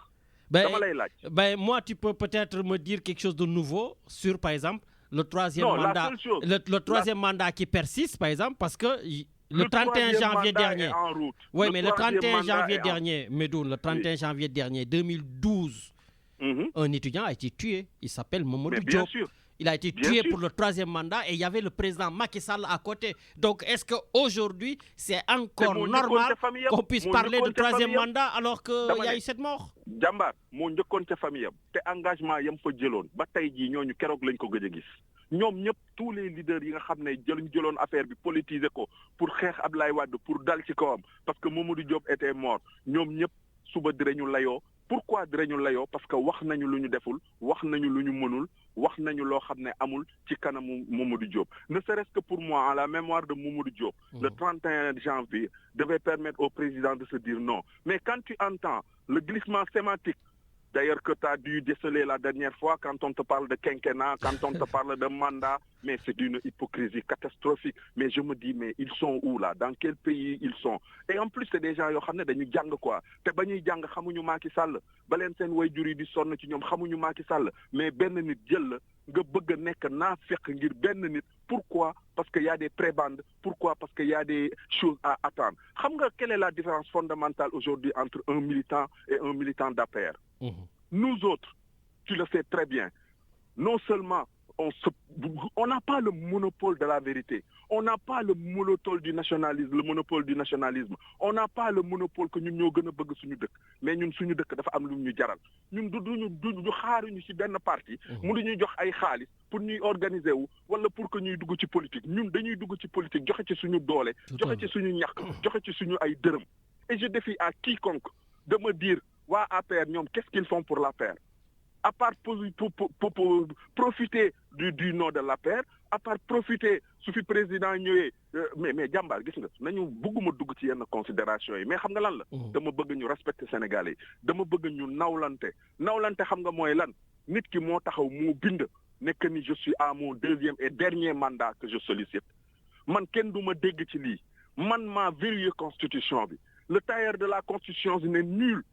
S6: Dama lay laaj.
S3: Ben moi, tu peux peut-être me dire quelque chose de nouveau sur, par exemple, le troisième mandat, le troisième mandat qui persiste, par exemple, parce que le 31 janvier dernier. Oui, mais le 31 janvier dernier, Medoune, le 31 janvier dernier, 2012, un étudiant a été tué. Il s'appelle Mamadou Diop. Il a été tué pour le troisième mandat et il y avait le président Macky Sall à côté. Donc, est-ce qu'aujourd'hui, c'est encore normal qu'on puisse parler de troisième mandat alors qu'il y a eu cette mort?
S6: Jambar, moo njëkkoon ca famille am te engagement yam fa jëloon ba tey jii ñooñu keroog lañ ko gëj a gis ñoom ñëpp tous les leaders yi nga xam ne jëloon affaire bi politiser ko pour xeex Abdoulaye Wade pour dal ci kawam parce que Mamadou Diop était mort ñoom ñëpp suba dinañu layoo. Pourquoi dinañu layoo? Parce que wax nañu lu ñu deful wax nañu lu ñu mënul wax nañu loo xam ne amul ci kanamu Mamadou Diop. Ne serait-ce que pour moi, en la mémoire de Mamadou Diop, le 31 janvier devait permettre au président de se dire non. Mais quand tu entends le glissement sémantique, d'ailleurs que tu as dû déceler la dernière fois quand on te parle de quinquennat, quand on te parle de mandat, mais c'est d'une hypocrisie catastrophique. Mais je me dis, mais ils sont où là? Dans quel pays ils sont? Et en plus, c'est des gens qui ont dañu jàng quoi. Te bañuy jàng xamuñu Macky Sall. Ba leen seen waajur yi di sonn ci ñoom xamuñu Macky Sall. Mais benn nit jël la nga bëgg nekk naafeq ngir benn nit. Pourquoi? Parce qu'il y a des prébandes. Pourquoi? Parce qu'il y a des choses à attendre. Xam nga quelle est la différence fondamentale aujourd'hui entre un militant et un militant d'APR? Nous autres, tu le sais très bien, non seulement on n'a pas le monopole de la vérité, on n'a pas le monopole du nationalisme, on n'a pas le monopole que ñun ñoo gën a bëgg suñu dëkk, mais ñun suñu dëkk dafa am lu ñu jaral. Ñun du xaaruñu ci benn parti mu duñuy jox ay xaalis pour ñuy organiser wu wala pour que ñuy dugg ci politique. Ñun dañuy dugg ci politique joxe ci suñu doole, joxe ci suñu ñàkk, joxe ci suñu ay dërëm. Et je défie à quiconque de me dire waa APR ñoom qu'est-ce qu'ils font pour l'APR? À part pour profiter du nom de l'APR, à part profiter su fi président ñëwee mais jàmbaar gis nga nañu bëgguma dugg ci yenn considération yi mais xam nga lan la dama bëgg ñu respecter Sénégalais yi dama bëgg ñu nawlante xam nga mooy lan nit ki moo taxaw moo bind nekk ni je suis à mon deuxième et dernier mandat que je sollicite man kenn du ma dégg ci lii man maa vérifier constitution bi le tailleur de la constitution n'est nul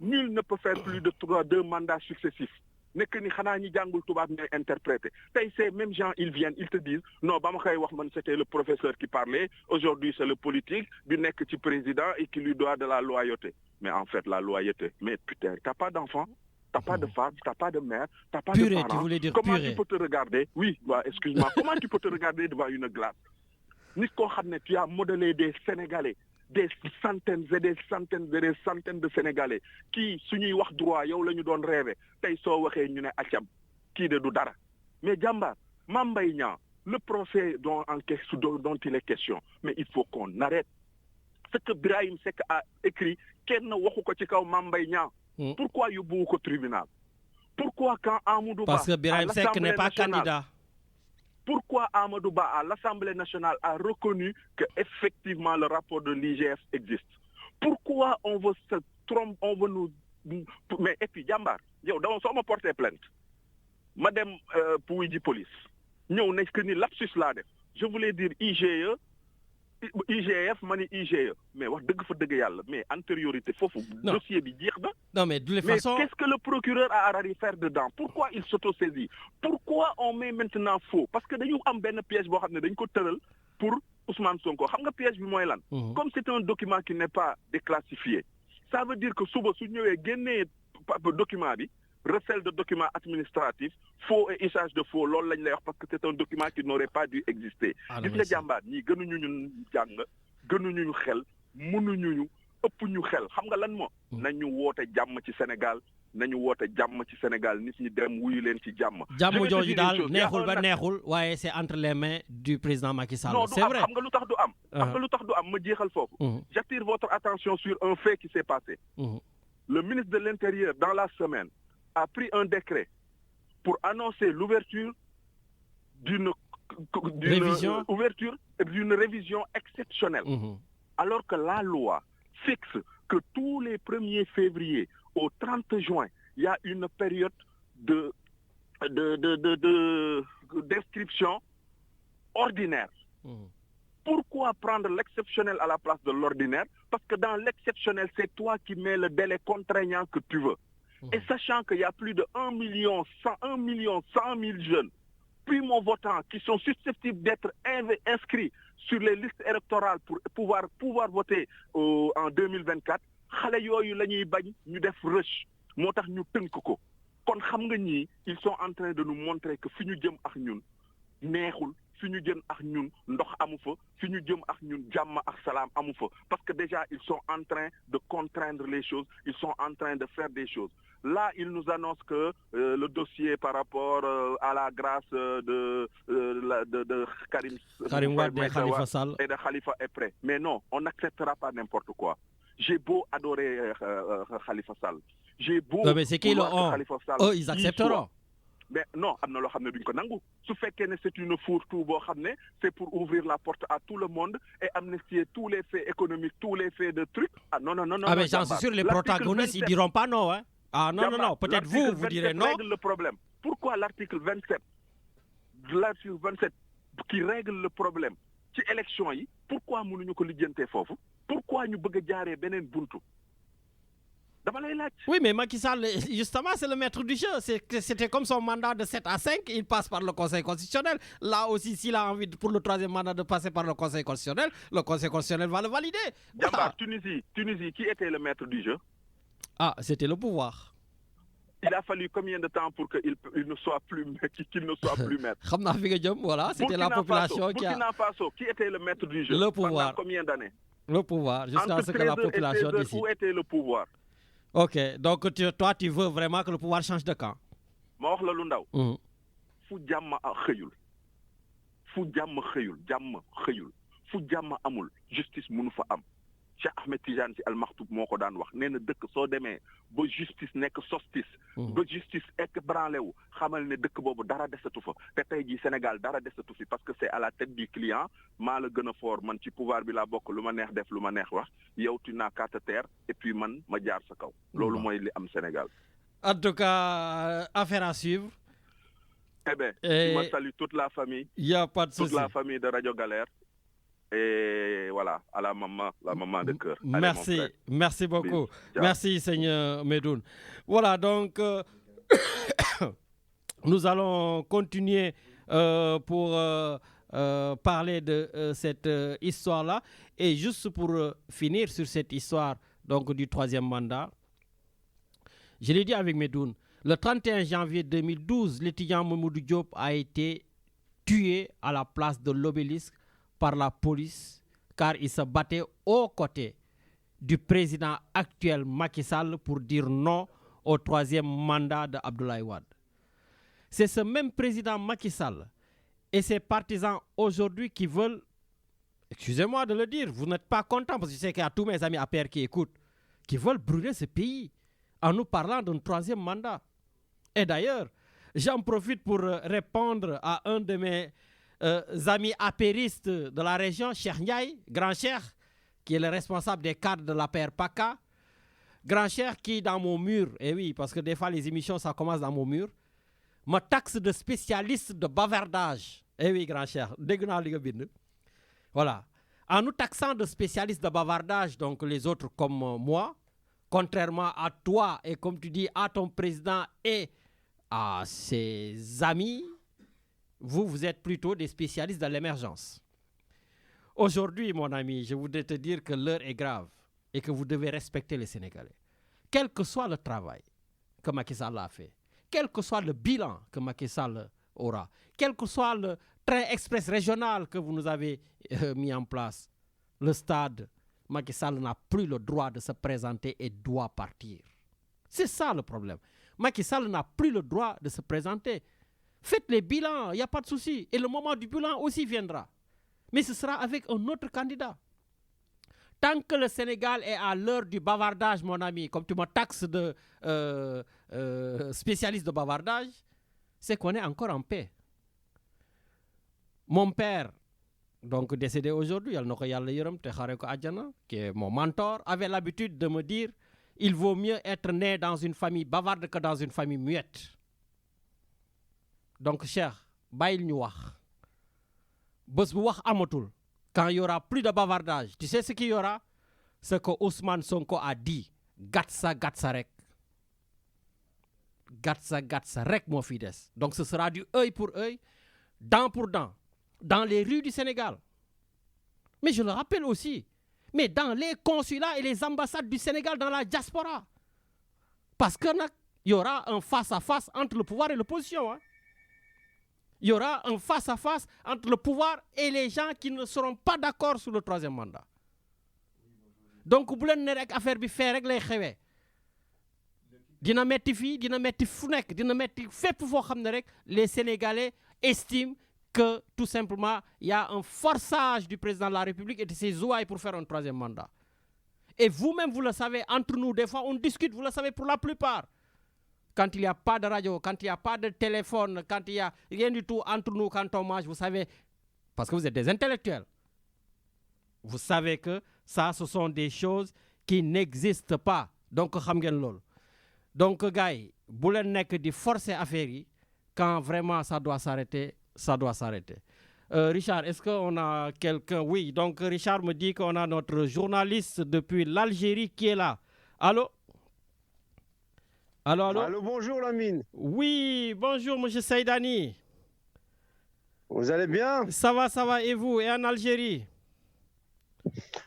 S6: ne peut faire plus de 2 mandats successifs. Nekk ni xanaa ñi jàngul tubaab ñooy interpréter. Tey ces mêmes gens ils viennent, ils te disent non ba ma koy wax man c'était le professeur qui parlait, aujourd'hui c'est le politique bi nekk ci président et qui lui doit de la loyauté. Mais en fait la loyauté, mais putain, t'as pas d'enfant, t'as pas de femme, t'as pas de mère, t'as pas de parents.
S3: Tu voulais dire
S6: comment
S3: purée.
S6: Tu peux te regarder? Oui, excuse-moi. Comment tu peux te regarder devant une glace? Nit koo xam ne tu as modelé des Sénégalais. Des centaines et des centaines et des centaines de Sénégalais qui suñuy wax droit yow la ñu doon rêvé tey soo waxee ñu ne accam kii de du dara mais jàmbaar Mame Mbaye Niang le procès dont il est question mais il faut qu'on arrête ce que Birahim Seck a écrit kenn waxu ko ci kaw Mame Mbaye Niang pourquoi yóbbuwu ko tribunal pourquoi quand Amadou Ba
S3: parce que Birahim Seck n'est pas candidat.
S6: Pourquoi Amadou Ba à l'Assemblée nationale a reconnu que effectivement le rapport de l'IGF existe? Pourquoi on veut se tromper, on veut nous... Mais et puis jàmbaar yow dama soo ma porter plainte ma dem pour di police ñëw nekk ni lapsus laa def je voulais dire IGF ma ni IGE mais wax dëgg fa dëgg yàlla mais antériorité foofu dossier bi jeex na.
S3: Non mais de toute façon
S6: mais qu'est-ce que le procureur a à faire dedans? Pourquoi il s'autosaisit? Pourquoi on met maintenant faux? Parce que dañu am benn piège boo xam ne dañ ko tëral pour Ousmane Sonko xam nga piège bi mooy lan. Comme c'est un document qui n'est pas déclassifié ça veut dire que suba su ñëwee génnee document bi recel de documents administratifs faux et usage de faux loolu lañ lay wax parce que c'est un document qui n'aurait pas dû exister. Gis nga jàmbaar ñii gënuñu ñu jàng gënuñu ñu xel mënuñu ñu ëpp ñu xel xam nga lan moo nañu woote jàmm ci Sénégal nit ñi dem wuyu leen ci jàmm.
S3: jàmm jooju daal neexul ba neexul waaye c'est entre les mains du président Macky Sall.
S6: Non,
S3: c'est vrai
S6: xam nga lu tax du am. xam nga lu tax du am ma jeexal foofu. J'attire votre attention sur un fait qui s'est passé. Le ministre de l'Intérieur dans la semaine a pris un décret pour annoncer l'ouverture d'une d'une ouverture, d'une révision exceptionnelle. Alors que la loi fixe que tous les 1er février au 30 juin, il y a une période d'inscription ordinaire. Pourquoi prendre l'exceptionnel à la place de l'ordinaire? Parce que dans l'exceptionnel, c'est toi qui mets le délai contraignant que tu veux. Et sachant qu'il y a plus de 1 million 100 000 jeunes, puis mon votants, qui sont susceptibles d'être inscrits sur les listes électorales pour pouvoir voter en 2024, ils sont en train de nous montrer que fi ñu jëm ak ñun neexul, fi ñu jëm ak ñun ndox amu fa, fi ñu jëm ak ñun jàmm ak salaam amu fa, parce que déjà ils sont en train de contraindre les choses, ils sont en train de faire des choses. Là, ils nous annoncent que le dossier par rapport à la grâce de Karim Wade et de Khalifa est prêt. Mais non, on n'acceptera pas n'importe quoi. J'ai beau adorer Khalifa Sall. J'ai beau.
S3: Non, mais c'est qu'ils eux, ils accepteront.
S6: Mais non, c'est une fourre-tout, c'est pour ouvrir la porte à tout le monde et amnistier tous les faits économiques, tous les faits de trucs. Ah non.
S3: Ah, mais j'en suis sûr, les protagonistes, ils diront pas non, hein. Ah non, peut-être vous direz non.
S6: Règle le problème. Pourquoi l'article 27 qui règle le problème ci élection yi, pourquoi mënuñu ko lijjantee fofu? Pourquoi ñu bëgg jaaré benen buntu?
S3: Oui, mais Macky Sall, justement, c'est le maître du jeu. C'était comme son mandat de 7 à 5, il passe par le Conseil constitutionnel. Là aussi, s'il a envie pour le 3e mandat de passer par le Conseil constitutionnel va le valider.
S6: Djambar, Tunisie, qui était le maître du jeu?
S3: Ah, c'était le pouvoir.
S6: Il a fallu combien de temps pour qu'il ne soit plus maître?
S3: Voilà, c'était la population qui a...
S6: Burkina Faso, qui était le maître du jeu?
S3: Le pouvoir.
S6: Pendant combien d'années?
S3: Le pouvoir, jusqu'à ce que la population décide.
S6: Où était le pouvoir?
S3: Ok, donc toi, tu veux vraiment que le pouvoir change de camp?
S6: Ma wax la lu ndaw. Fu jàmm xëyul. Fu jàmm amul. Justice mënu fa am. Cheikh Ahmed Tidiane Sy Al Maktoum moo ko daan wax nee na dëkk soo demee ba justice nekk solstice ba justice ek branlé wu xamal ne dëkk boobu dara desatu fa te tey jii Sénégal dara desatu fi parce que c'est à la tête du client maa la gën a fort man ci pouvoir bi laa bokk lu ma neex def lu ma neex wax yow tu n'as qu'à te taire et puis man ma jaar sa kaw loolu mooy li am Sénégal.
S3: En tout cas, affaire à suivre.
S6: Eh bien, je me salue toute la famille.
S3: Il n'y a pas de souci.
S6: Toute la famille de Radio Galère. Et voilà, à la maman de cœur.
S3: Merci beaucoup. Merci, Seigneur Medoun. Voilà, donc, nous allons continuer pour parler de cette histoire-là. Et juste pour finir sur cette histoire donc, du 3e mandat, je l'ai dit avec Medoun, le 31 janvier 2012, l'étudiant Mamoudou Diop a été tué à la place de l'Obélisque par la police car il se battait aux côtés du président actuel Macky Sall pour dire non au 3e mandat de Abdoulaye Wade. C'est ce même président Macky Sall et ses partisans aujourd'hui qui veulent, excusez-moi de le dire, vous n'êtes pas contents parce que je sais qu'il y a tous mes amis à Père qui écoutent, qui veulent brûler ce pays en nous parlant d'un 3e mandat. Et d'ailleurs, j'en profite pour répondre à un de mes amis apéristes de la région, Cheikh Ndiaye, grand Cheikh, qui est le responsable des cadres de la PR PACA. Grand Cheikh qui, dans mon mur, et oui, parce que des fois les émissions, ça commence dans mon mur, me taxe de spécialiste de bavardage. Eh oui, grand Cheikh, voilà. En nous taxant de spécialistes de bavardage, donc les autres comme moi, contrairement à toi et comme tu dis, à ton président et à ses amis, vous êtes plutôt des spécialistes de l'émergence. Aujourd'hui, mon ami, je voudrais te dire que l'heure est grave et que vous devez respecter les Sénégalais. Quel que soit le travail que Macky Sall a fait, quel que soit le bilan que Macky Sall aura, quel que soit le train express régional que vous nous avez mis en place, le stade, Macky Sall n'a plus le droit de se présenter et doit partir. C'est ça le problème. Macky Sall n'a plus le droit de se présenter. Faites les bilans, il n'y a pas de souci. Et le moment du bilan aussi viendra. Mais ce sera avec un autre candidat. Tant que le Sénégal est à l'heure du bavardage, mon ami, comme tu me taxes de spécialiste de bavardage, c'est qu'on est encore en paix. Mon père, donc décédé aujourd'hui, qui est mon mentor, avait l'habitude de me dire il vaut mieux être né dans une famille bavarde que dans une famille muette. Donc, cher, bail ñu wax. Bés bu wax amatul. Quand il y aura plus de bavardage, tu sais ce qu'il y aura? Ce que Ousmane Sonko a dit. Gatsa rek. Gatsa rek, mon fils. Donc, ce sera du œil pour œil, dent pour dent, dans les rues du Sénégal. Mais je le rappelle aussi, mais dans les consulats et les ambassades du Sénégal dans la diaspora. Parce qu'il y aura un face-à-face entre le pouvoir et l'opposition. Hein. Il y aura un face-à-face entre le pouvoir et les gens qui ne seront pas d'accord sur le troisième mandat. Donc, vous voulez que l'affaire bi fait rek lay xewé. Dina metti fi, dina metti fu nek, dina metti fépp fo xamné rek les Sénégalais estiment que tout simplement il y a un forçage du président de la République et de ses ouailles pour faire un troisième mandat. Et vous-même vous le savez, entre nous des fois on discute, vous le savez pour la plupart. Quand il n'y a pas de radio, quand il n'y a pas de téléphone, quand il n'y a rien du tout entre nous quand on mange, vous savez, parce que vous êtes des intellectuels, vous savez que ça, ce sont des choses qui n'existent pas. Donc, xam ngeen lool. Donc, gars, bu leen nekk di forcer affaire yi, quand vraiment ça doit s'arrêter, ça doit s'arrêter. Richard, est-ce qu'on a quelqu'un? Oui, donc Richard me dit qu'on a notre journaliste depuis l'Algérie qui est là. Allô?
S7: Allô, bonjour Lamine.
S3: Oui, bonjour monsieur Saïdani.
S7: Vous allez bien?
S3: Ça va, et vous? Et en Algérie?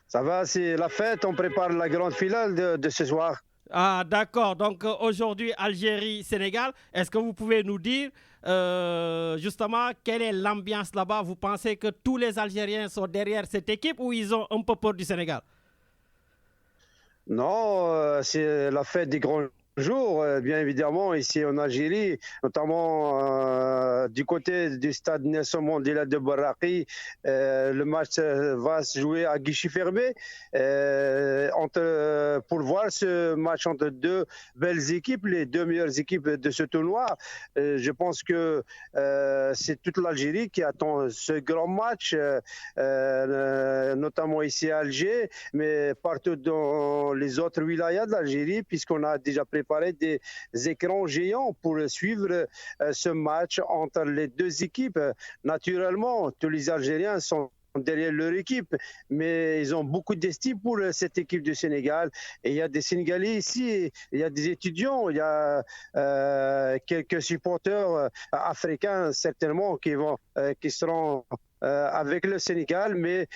S7: Ça va, c'est la fête, on prépare la grande finale de ce soir.
S3: Ah d'accord, donc aujourd'hui Algérie-Sénégal, est-ce que vous pouvez nous dire justement quelle est l'ambiance là-bas? Vous pensez que tous les Algériens sont derrière cette équipe ou ils ont un peu peur du Sénégal?
S7: Non, c'est la fête des grands jours, bien évidemment, ici en Algérie, notamment du côté du stade Nelson Mandela de Baraki. Le match va se jouer à guichet fermé pour voir ce match entre deux belles équipes, les deux meilleures équipes de ce tournoi. Je pense que c'est toute l'Algérie qui attend ce grand match, notamment ici à Alger, mais partout dans les autres wilayas de l'Algérie, puisqu'on a déjà préparé des écrans géants pour suivre ce match entre les deux équipes. Naturellement, tous les Algériens sont derrière leur équipe, mais ils ont beaucoup d'estime pour cette équipe du Sénégal. Et il y a des Sénégalais ici, il y a des étudiants, il y a quelques supporters africains certainement qui seront avec le Sénégal, mais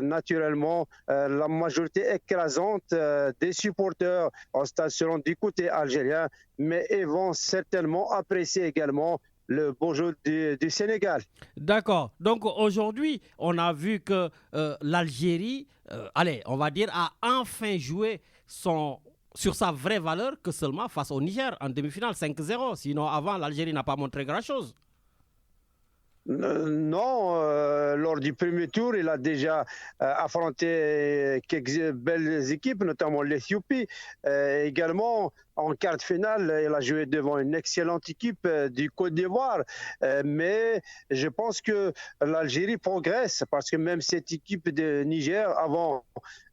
S7: naturellement, la majorité écrasante des supporters au stade seront du côté algérien, mais ils vont certainement apprécier également le beau jeu du Sénégal.
S3: D'accord. Donc aujourd'hui, on a vu que l'Algérie, on va dire, a enfin joué sur sa vraie valeur que seulement face au Niger en demi-finale 5-0. Sinon, avant, l'Algérie n'a pas montré grand-chose.
S7: Non, lors du premier tour, il a déjà affronté quelques belles équipes, notamment l'Éthiopie. Également, en quart de finale, il a joué devant une excellente équipe du Côte d'Ivoire. Mais je pense que l'Algérie progresse parce que même cette équipe de Niger, avant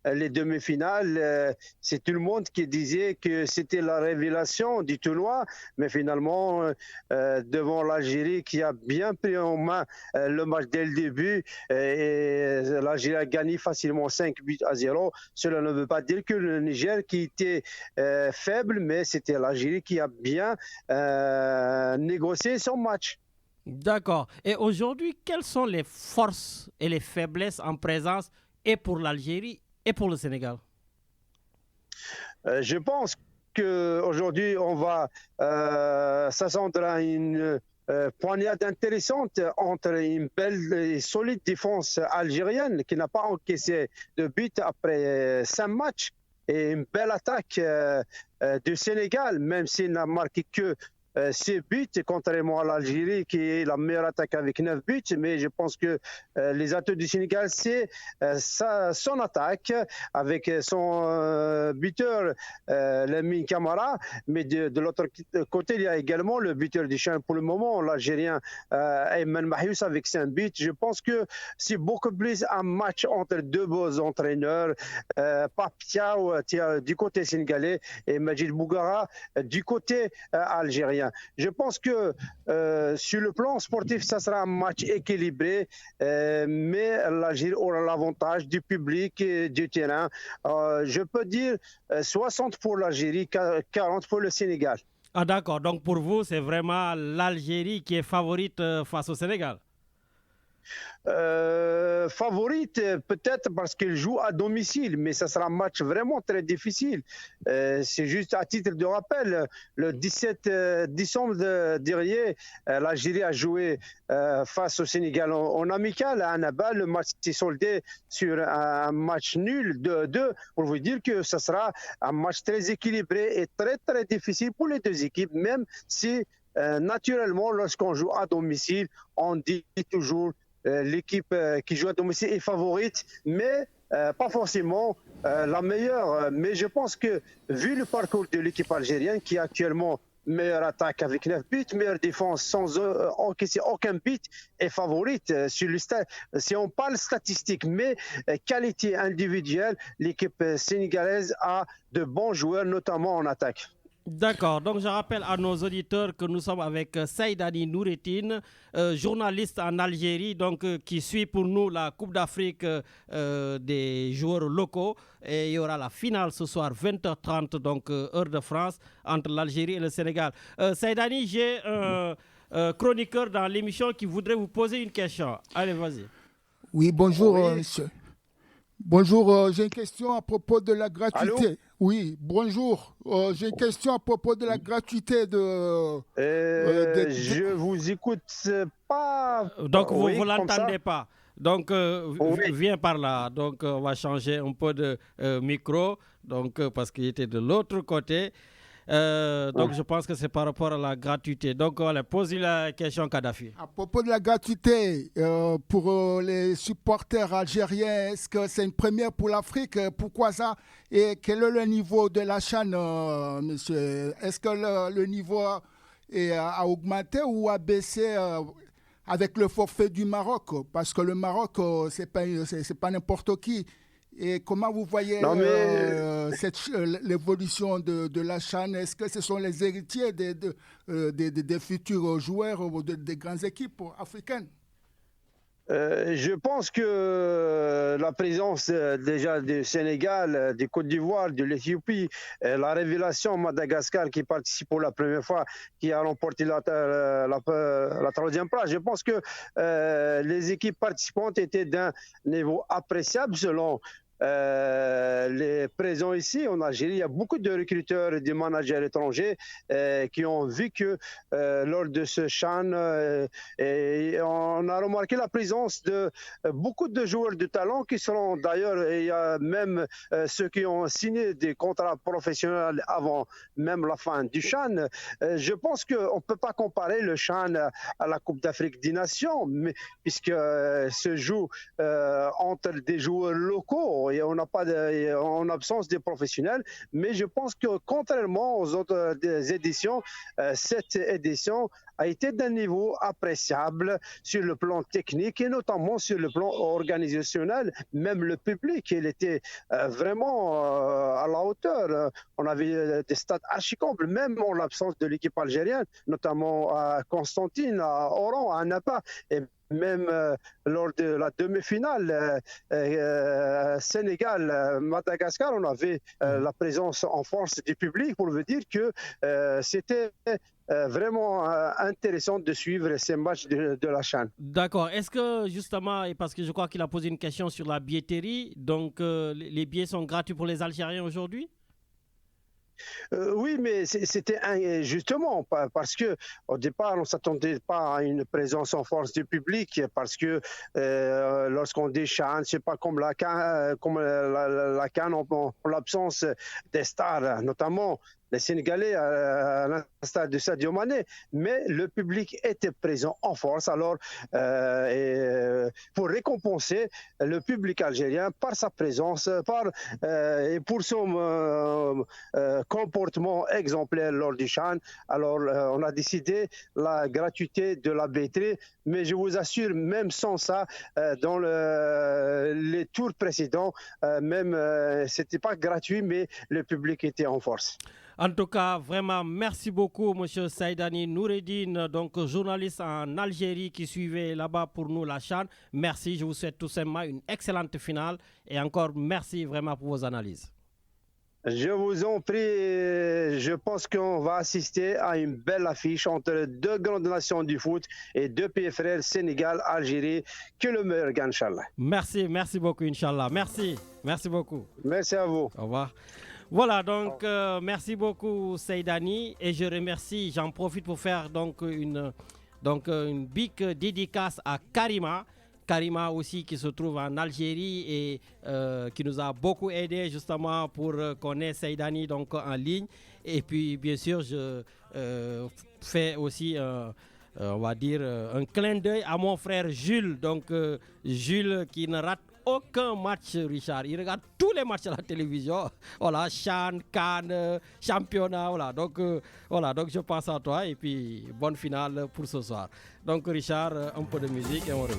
S7: les demi-finales, c'est tout le monde qui disait que c'était la révélation du tournoi. Mais finalement, devant l'Algérie qui a bien pris en main le match dès le début, et l'Algérie a gagné facilement 5-0. Cela ne veut pas dire que le Niger qui était faible, mais c'était l'Algérie qui a bien négocié son match.
S3: D'accord. Et aujourd'hui, quelles sont les forces et les faiblesses en présence et pour l'Algérie et pour le Sénégal?
S7: Je pense qu'aujourd'hui, on va s'attendre à une poignade intéressante entre une belle et solide défense algérienne qui n'a pas encaissé de but après 5 matchs et une belle attaque du Sénégal, même s'il n'a marqué que 6 buts, contrairement à l'Algérie qui est la meilleure attaque avec 9 buts. Mais je pense que les atouts du Sénégal, c'est son attaque avec son buteur, Lamine Camara. Mais de l'autre côté, il y a également le buteur du CHAN pour le moment, l'Algérien Ayman Mahious avec 5 buts. Je pense que c'est beaucoup plus un match entre deux beaux entraîneurs, Pape Thiaw du côté sénégalais et Majid Bougara du côté algérien. Je pense que sur le plan sportif, ça sera un match équilibré, mais l'Algérie aura l'avantage du public et du terrain. Je peux dire 60 pour l'Algérie, 40 pour le Sénégal.
S3: Ah d'accord, donc pour vous, c'est vraiment l'Algérie qui est favorite face au Sénégal?
S7: Favorite peut-être parce qu'il joue à domicile, mais ça sera un match vraiment très difficile. C'est juste à titre de rappel, le 17 décembre dernier, l'Algérie a joué face au Sénégal en amical à Annaba. Le match s'est soldé sur un match nul 2-2 pour vous dire que ça sera un match très équilibré et très très difficile pour les deux équipes, même si naturellement lorsqu'on joue à domicile, on dit toujours l'équipe qui joue à domicile est favorite, mais pas forcément la meilleure. Mais je pense que, vu le parcours de l'équipe algérienne, qui est actuellement meilleure attaque avec 9 buts, meilleure défense sans encaisser aucun but, est favorite. Si on parle statistique, mais qualité individuelle, l'équipe sénégalaise a de bons joueurs, notamment en attaque.
S3: D'accord, donc je rappelle à nos auditeurs que nous sommes avec Saïdani Noureddine, journaliste en Algérie, donc qui suit pour nous la Coupe d'Afrique des joueurs locaux. Et il y aura la finale ce soir, 20h30, donc heure de France, entre l'Algérie et le Sénégal. Saïdani, j'ai un chroniqueur dans l'émission qui voudrait vous poser une question. Allez, vas-y.
S8: Oui, bonjour, monsieur. Bonjour, j'ai une question à propos de la gratuité.
S7: Allô?
S8: Oui, bonjour. J'ai une question à propos de la gratuité de...
S7: Je vous écoute pas...
S3: Donc, vous ne l'entendez pas. Donc, viens par là. Donc, on va changer un peu de micro, donc, parce qu'il était de l'autre côté. Donc, je pense que c'est par rapport à la gratuité. Donc, voilà, posez la question, Kadhafi.
S8: À propos de la gratuité, pour les supporters algériens, est-ce que c'est une première pour l'Afrique? Pourquoi ça? Et quel est le niveau de la CHAN, monsieur? Est-ce que le niveau a augmenté ou a baissé avec le forfait du Maroc? Parce que le Maroc, c'est pas n'importe qui. Et comment vous voyez l'évolution de la CHAN? Est-ce que ce sont les héritiers des futurs joueurs des grandes équipes africaines?
S7: Je pense que la présence déjà du Sénégal, du Côte d'Ivoire, de l'Éthiopie, la révélation Madagascar qui participe pour la première fois, qui a remporté la troisième place, je pense que les équipes participantes étaient d'un niveau appréciable selon les présents ici en Algérie. Il y a beaucoup de recruteurs et de managers étrangers qui ont vu que lors de ce CHAN, et on a remarqué la présence de beaucoup de joueurs de talent qui seront d'ailleurs, il y a même ceux qui ont signé des contrats professionnels avant même la fin du CHAN. Je pense qu'on ne peut pas comparer le CHAN à la Coupe d'Afrique des Nations, mais, puisque se joue entre des joueurs locaux et on n'a pas en absence des professionnels, mais je pense que contrairement aux autres éditions, cette édition a été d'un niveau appréciable sur le plan technique et notamment sur le plan organisationnel. Même le public, il était vraiment à la hauteur. On avait des stades archi-combles, même en l'absence de l'équipe algérienne, notamment à Constantine, à Oran, à Annaba. Et même lors de la demi-finale Sénégal-Madagascar, on avait la présence en force du public pour vous dire que c'était vraiment intéressant de suivre ces matchs de la CHAN.
S3: D'accord. Est-ce que justement, et parce que je crois qu'il a posé une question sur la billetterie, donc les billets sont gratuits pour les Algériens aujourd'hui?
S7: Oui, mais c'était justement parce que au départ, on ne s'attendait pas à une présence en force du public parce que lorsqu'on dit CHAN, c'est pas comme la CAN en l'absence des stars, notamment les Sénégalais, à l'instar de Sadio Mané, mais le public était présent en force. Alors, pour récompenser le public algérien par sa présence, et pour son comportement exemplaire lors du CHAN, alors on a décidé la gratuité de la billetterie. Mais je vous assure, même sans ça, dans les tours précédents, c'était pas gratuit, mais le public était en force.
S3: En tout cas, vraiment, merci beaucoup, M. Saïdani Noureddine, donc journaliste en Algérie qui suivait là-bas pour nous la CHAN. Merci, je vous souhaite tout simplement une excellente finale et encore merci vraiment pour vos analyses.
S7: Je vous en prie, je pense qu'on va assister à une belle affiche entre deux grandes nations du foot et deux pays frères, Sénégal, Algérie, que le meilleur gagne, Inch'Allah.
S3: Merci beaucoup, Inch'Allah. Merci beaucoup.
S7: Merci à vous.
S3: Au revoir. Voilà, donc merci beaucoup Saïdani et j'en profite pour faire donc une big dédicace à Karima aussi qui se trouve en Algérie et qui nous a beaucoup aidé justement pour connaître Saïdani donc en ligne. Et puis bien sûr je fais aussi on va dire un clin d'œil à mon frère Jules, donc Jules qui ne rate aucun match, Richard. Il regarde tous les matchs à la télévision. Voilà, CHAN, CAN, championnat. Voilà, donc je pense à toi et puis bonne finale pour ce soir. Donc Richard, un peu de musique et on revient.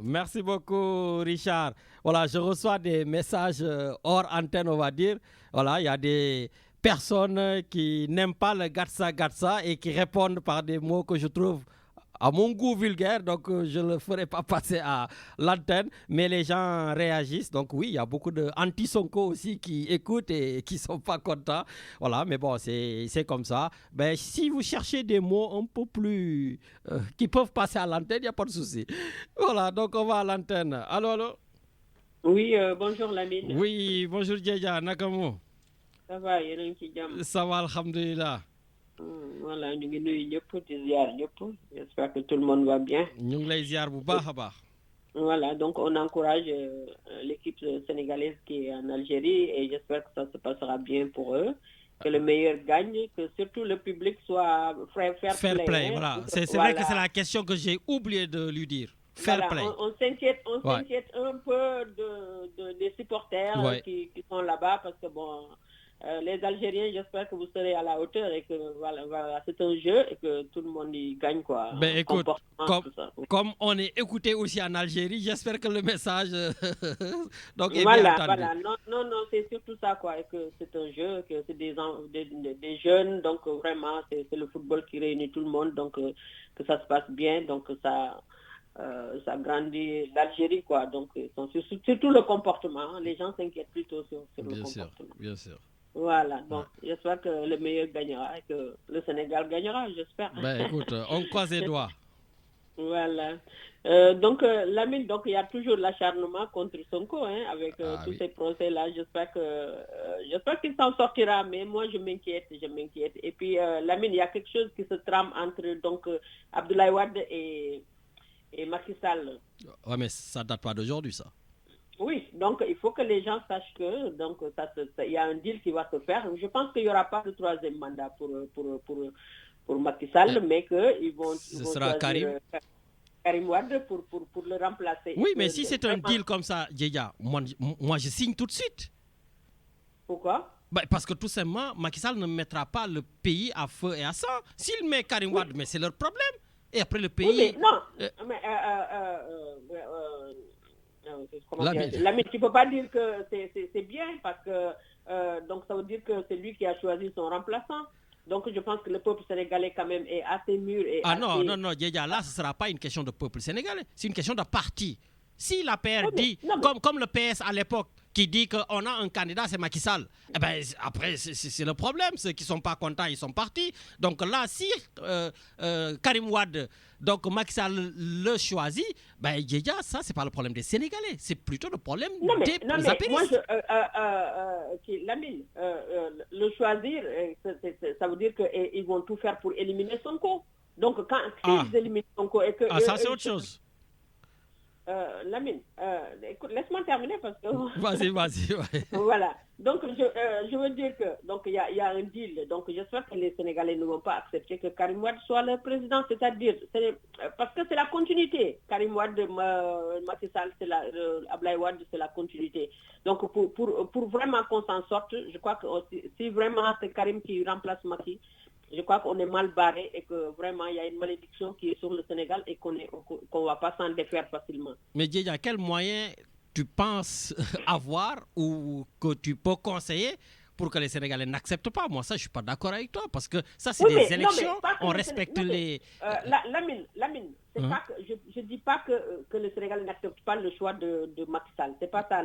S3: Merci beaucoup, Richard. Voilà, je reçois des messages hors antenne, on va dire. Voilà, il y a des personnes qui n'aiment pas le gatsa et qui répondent par des mots que je trouve à mon goût vulgaire, donc je ne le ferai pas passer à l'antenne, mais les gens réagissent. Donc oui, il y a beaucoup d'anti-Sonko aussi qui écoutent et qui ne sont pas contents. Voilà, mais bon, c'est comme ça. Ben, si vous cherchez des mots un peu plus qui peuvent passer à l'antenne, il n'y a pas de souci. Voilà, donc on va à l'antenne. Allô?
S9: Oui, bonjour Lamine.
S3: Oui, bonjour Djedja, Nakamo.
S9: Ça va, yéen a ngi ci jàmm.
S3: Ça va, alhamdulillah.
S9: Voilà, ñu ngi nuyu ñëpp di ziar ñëpp. J'espère que tout le monde va bien.
S3: ñu ngi lay ziar bu baax a baax.
S9: Voilà, donc on encourage l'équipe sénégalaise qui est en Algérie et j'espère que ça se passera bien pour eux. Que le meilleur gagne, que surtout le public soit fair play.
S3: Voilà. C'est vrai que c'est la question que j'ai oublié de lui dire. Fair play.
S9: On s'inquiète un peu des supporters qui sont là-bas parce que bon... les Algériens, j'espère que vous serez à la hauteur et que voilà, c'est un jeu et que tout le monde y gagne quoi.
S3: Ben écoute, comme on est écouté aussi en Algérie, j'espère que le message donc est bien entendu.
S9: Voilà, non, c'est surtout ça quoi, et que c'est un jeu, que c'est des jeunes, donc vraiment c'est le football qui réunit tout le monde, donc que ça se passe bien, donc ça grandit l'Algérie quoi, donc surtout le comportement, les gens s'inquiètent plutôt sur le comportement.
S3: Bien sûr.
S9: Voilà, donc j'espère que le meilleur gagnera et que le Sénégal gagnera, j'espère.
S3: Ben écoute, on croise les doigts.
S9: Voilà. Donc, Lamine, donc il y a toujours l'acharnement contre Sonko, avec tous ces procès-là. J'espère qu'il s'en sortira, mais moi je m'inquiète. Et puis, Lamine, il y a quelque chose qui se trame entre Abdoulaye Wade et Macky Sall.
S3: Ouais, mais ça date pas d'aujourd'hui, ça.
S9: Oui, donc il faut que les gens sachent que il y a un deal qui va se faire. Je pense qu'il n'y aura pas de troisième mandat pour Macky Sall, mais qu'ils vont
S3: sera
S9: Karim Wade pour le remplacer.
S3: Oui, mais si c'est un deal comme ça, Djeja, moi je signe tout de suite.
S9: Pourquoi?
S3: Parce que tout simplement, Macky Sall ne mettra pas le pays à feu et à sang. S'il met Karim Wade, mais c'est leur problème. Et après le pays...
S9: Oui, mais non, Lamine, tu ne peux pas dire que c'est bien parce que donc ça veut dire que c'est lui qui a choisi son remplaçant. Donc je pense que le peuple sénégalais quand même est assez mûr.
S3: Non, Djeja, là ce ne sera pas une question de peuple sénégalais, c'est une question de parti. Si la PR dit, comme le PS à l'époque, qui dit qu'on a un candidat, c'est Macky Sall, eh ben, après c'est le problème, ceux qui ne sont pas contents, ils sont partis. Donc là, si Karim Wade, donc Macky Sall le choisit, ben Djeja, ça c'est pas le problème des Sénégalais, c'est plutôt le problème des apéristes.
S9: Lamine, le choisir, ça veut dire qu'ils vont tout faire pour éliminer Sonko. Donc s'ils éliminent Sonko et que...
S3: ça c'est autre chose.
S9: Lamine, écoute, laisse-moi terminer parce que...
S3: Vas-y.
S9: Ouais. Voilà. Donc, je veux dire que il y a un deal. Donc, j'espère que les Sénégalais ne vont pas accepter que Karim Wade soit le président. C'est-à-dire, parce que c'est la continuité. Karim Wade, Macky Sall, Abdoulaye Wade, c'est la continuité. Donc, pour vraiment qu'on s'en sorte, je crois que si vraiment c'est Karim qui remplace Macky, je crois qu'on est mal barré et que vraiment il y a une malédiction qui est sur le Sénégal et qu'on ne va pas s'en défaire facilement.
S3: Mais Djeja, quel moyen tu penses avoir ou que tu peux conseiller pour que les Sénégalais n'acceptent pas? Moi, ça, je ne suis pas d'accord avec toi parce que ça, c'est des élections, on respecte les...
S9: Lamine, pas que, je ne dis pas que les Sénégalais n'acceptent pas le choix de Macky Sall. Ce n'est pas ça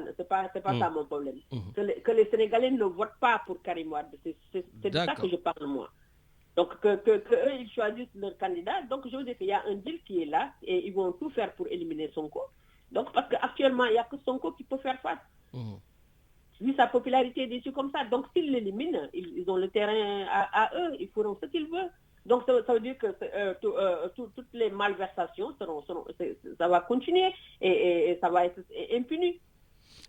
S9: mon problème. Que les Sénégalais ne votent pas pour Karim Wade. C'est de ça que je parle, moi. Donc, que eux, ils choisissent leur candidat. Donc, je veux dire qu'il y a un deal qui est là et ils vont tout faire pour éliminer Sonko. Donc, parce qu'actuellement, il n'y a que Sonko qui peut faire face. Vu sa popularité est déçue comme ça. Donc, s'ils l'éliminent, ils ont le terrain à eux. Ils feront ce qu'ils veulent. Donc, ça veut dire que toutes les malversations ça va continuer et ça va être impuni.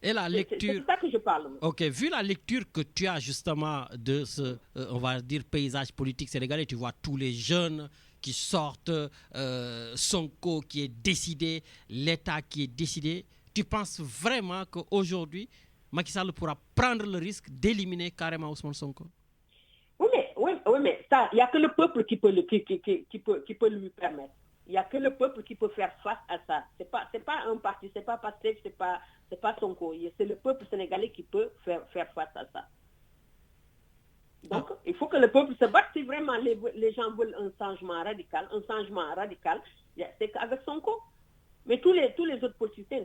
S3: Et la lecture...
S9: C'est ça que je parle.
S3: Ok, vu la lecture que tu as justement de ce, on va dire, paysage politique sénégalais, tu vois tous les jeunes qui sortent, Sonko qui est décidé, l'État qui est décidé. Tu penses vraiment qu'aujourd'hui, Macky Sall pourra prendre le risque d'éliminer carrément Ousmane Sonko?
S9: Oui, mais ça, il n'y a que le peuple qui peut lui permettre. Il n'y a que le peuple qui peut faire face à ça. C'est pas un parti, c'est pas Pastef, c'est pas Sonko. C'est le peuple sénégalais qui peut faire face à ça. Donc, il faut que le peuple se batte si vraiment les gens veulent un changement radical, c'est qu'avec Sonko. Mais tous les autres politiciens,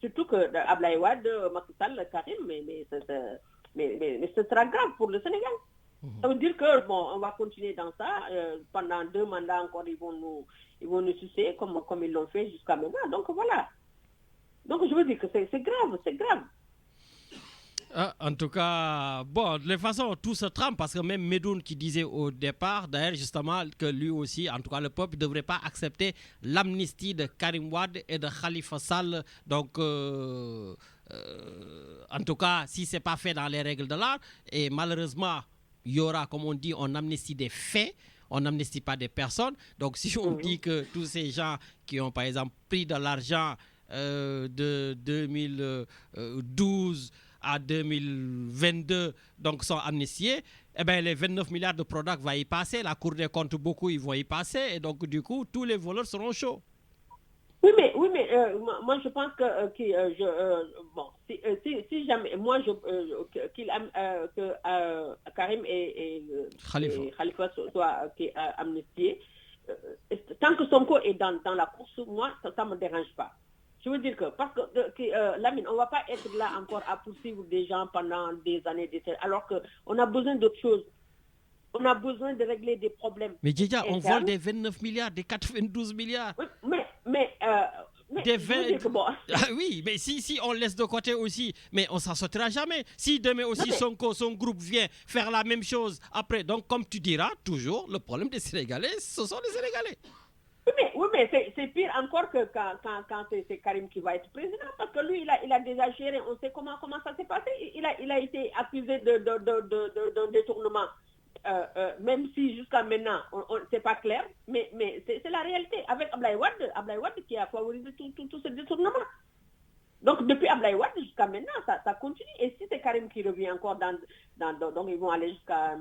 S9: surtout que Abdoulaye Wade, Macky Sall, Karim, mais ce sera grave pour le Sénégal. Ça veut dire que on va continuer dans ça. Pendant 2 mandats encore, ils vont nous sucer comme ils l'ont fait jusqu'à maintenant. Donc voilà. Donc je veux dire que c'est grave.
S3: En tout cas, bon, de toute façon, tout se trame parce que même Medoun qui disait au départ, d'ailleurs, justement, que lui aussi, en tout cas, le peuple ne devrait pas accepter l'amnistie de Karim Wade et de Khalifa Sall. Donc, en tout cas, si ce n'est pas fait dans les règles de l'art, et malheureusement, il y aura, comme on dit, on amnistie des faits, on n'amnistie pas des personnes. Donc, si on dit que tous ces gens qui ont, par exemple, pris de l'argent de 2012 à 2022, donc sont amnistiés, eh bien, les 29 milliards de Prodac vont y passer, la Cour des comptes, beaucoup, ils vont y passer, et donc, du coup, tous les voleurs seront chauds.
S9: Oui, mais moi je pense que si jamais que Karim et Khalifa soient amnistiés, tant que Sonko est dans la course, moi ça me dérange pas. Je veux dire que, parce que Lamine, on ne va pas être là encore à poursuivre des gens pendant des années, alors qu'on a besoin d'autre chose. On a besoin de régler des problèmes.
S3: Mais déjà, on vole des 29 milliards, des 92 milliards.
S9: Oui, mais
S3: des 20... bon. Oui, mais si on laisse de côté aussi, mais on ne s'en sortira jamais. Si demain aussi son groupe vient faire la même chose après, donc comme tu diras, toujours, le problème des Sénégalais, ce sont les Sénégalais.
S9: Oui, mais c'est pire encore que quand c'est Karim qui va être président, parce que lui, il a déjà géré, on sait comment ça s'est passé. Il a été accusé de détournement. Même si jusqu'à maintenant, c'est pas clair, mais c'est la réalité. Avec Ablaye Wade qui a favorisé tout ce détournement. Donc, depuis Ablaye Wade jusqu'à maintenant, ça continue. Et si c'est Karim qui revient encore donc ils vont aller jusqu'à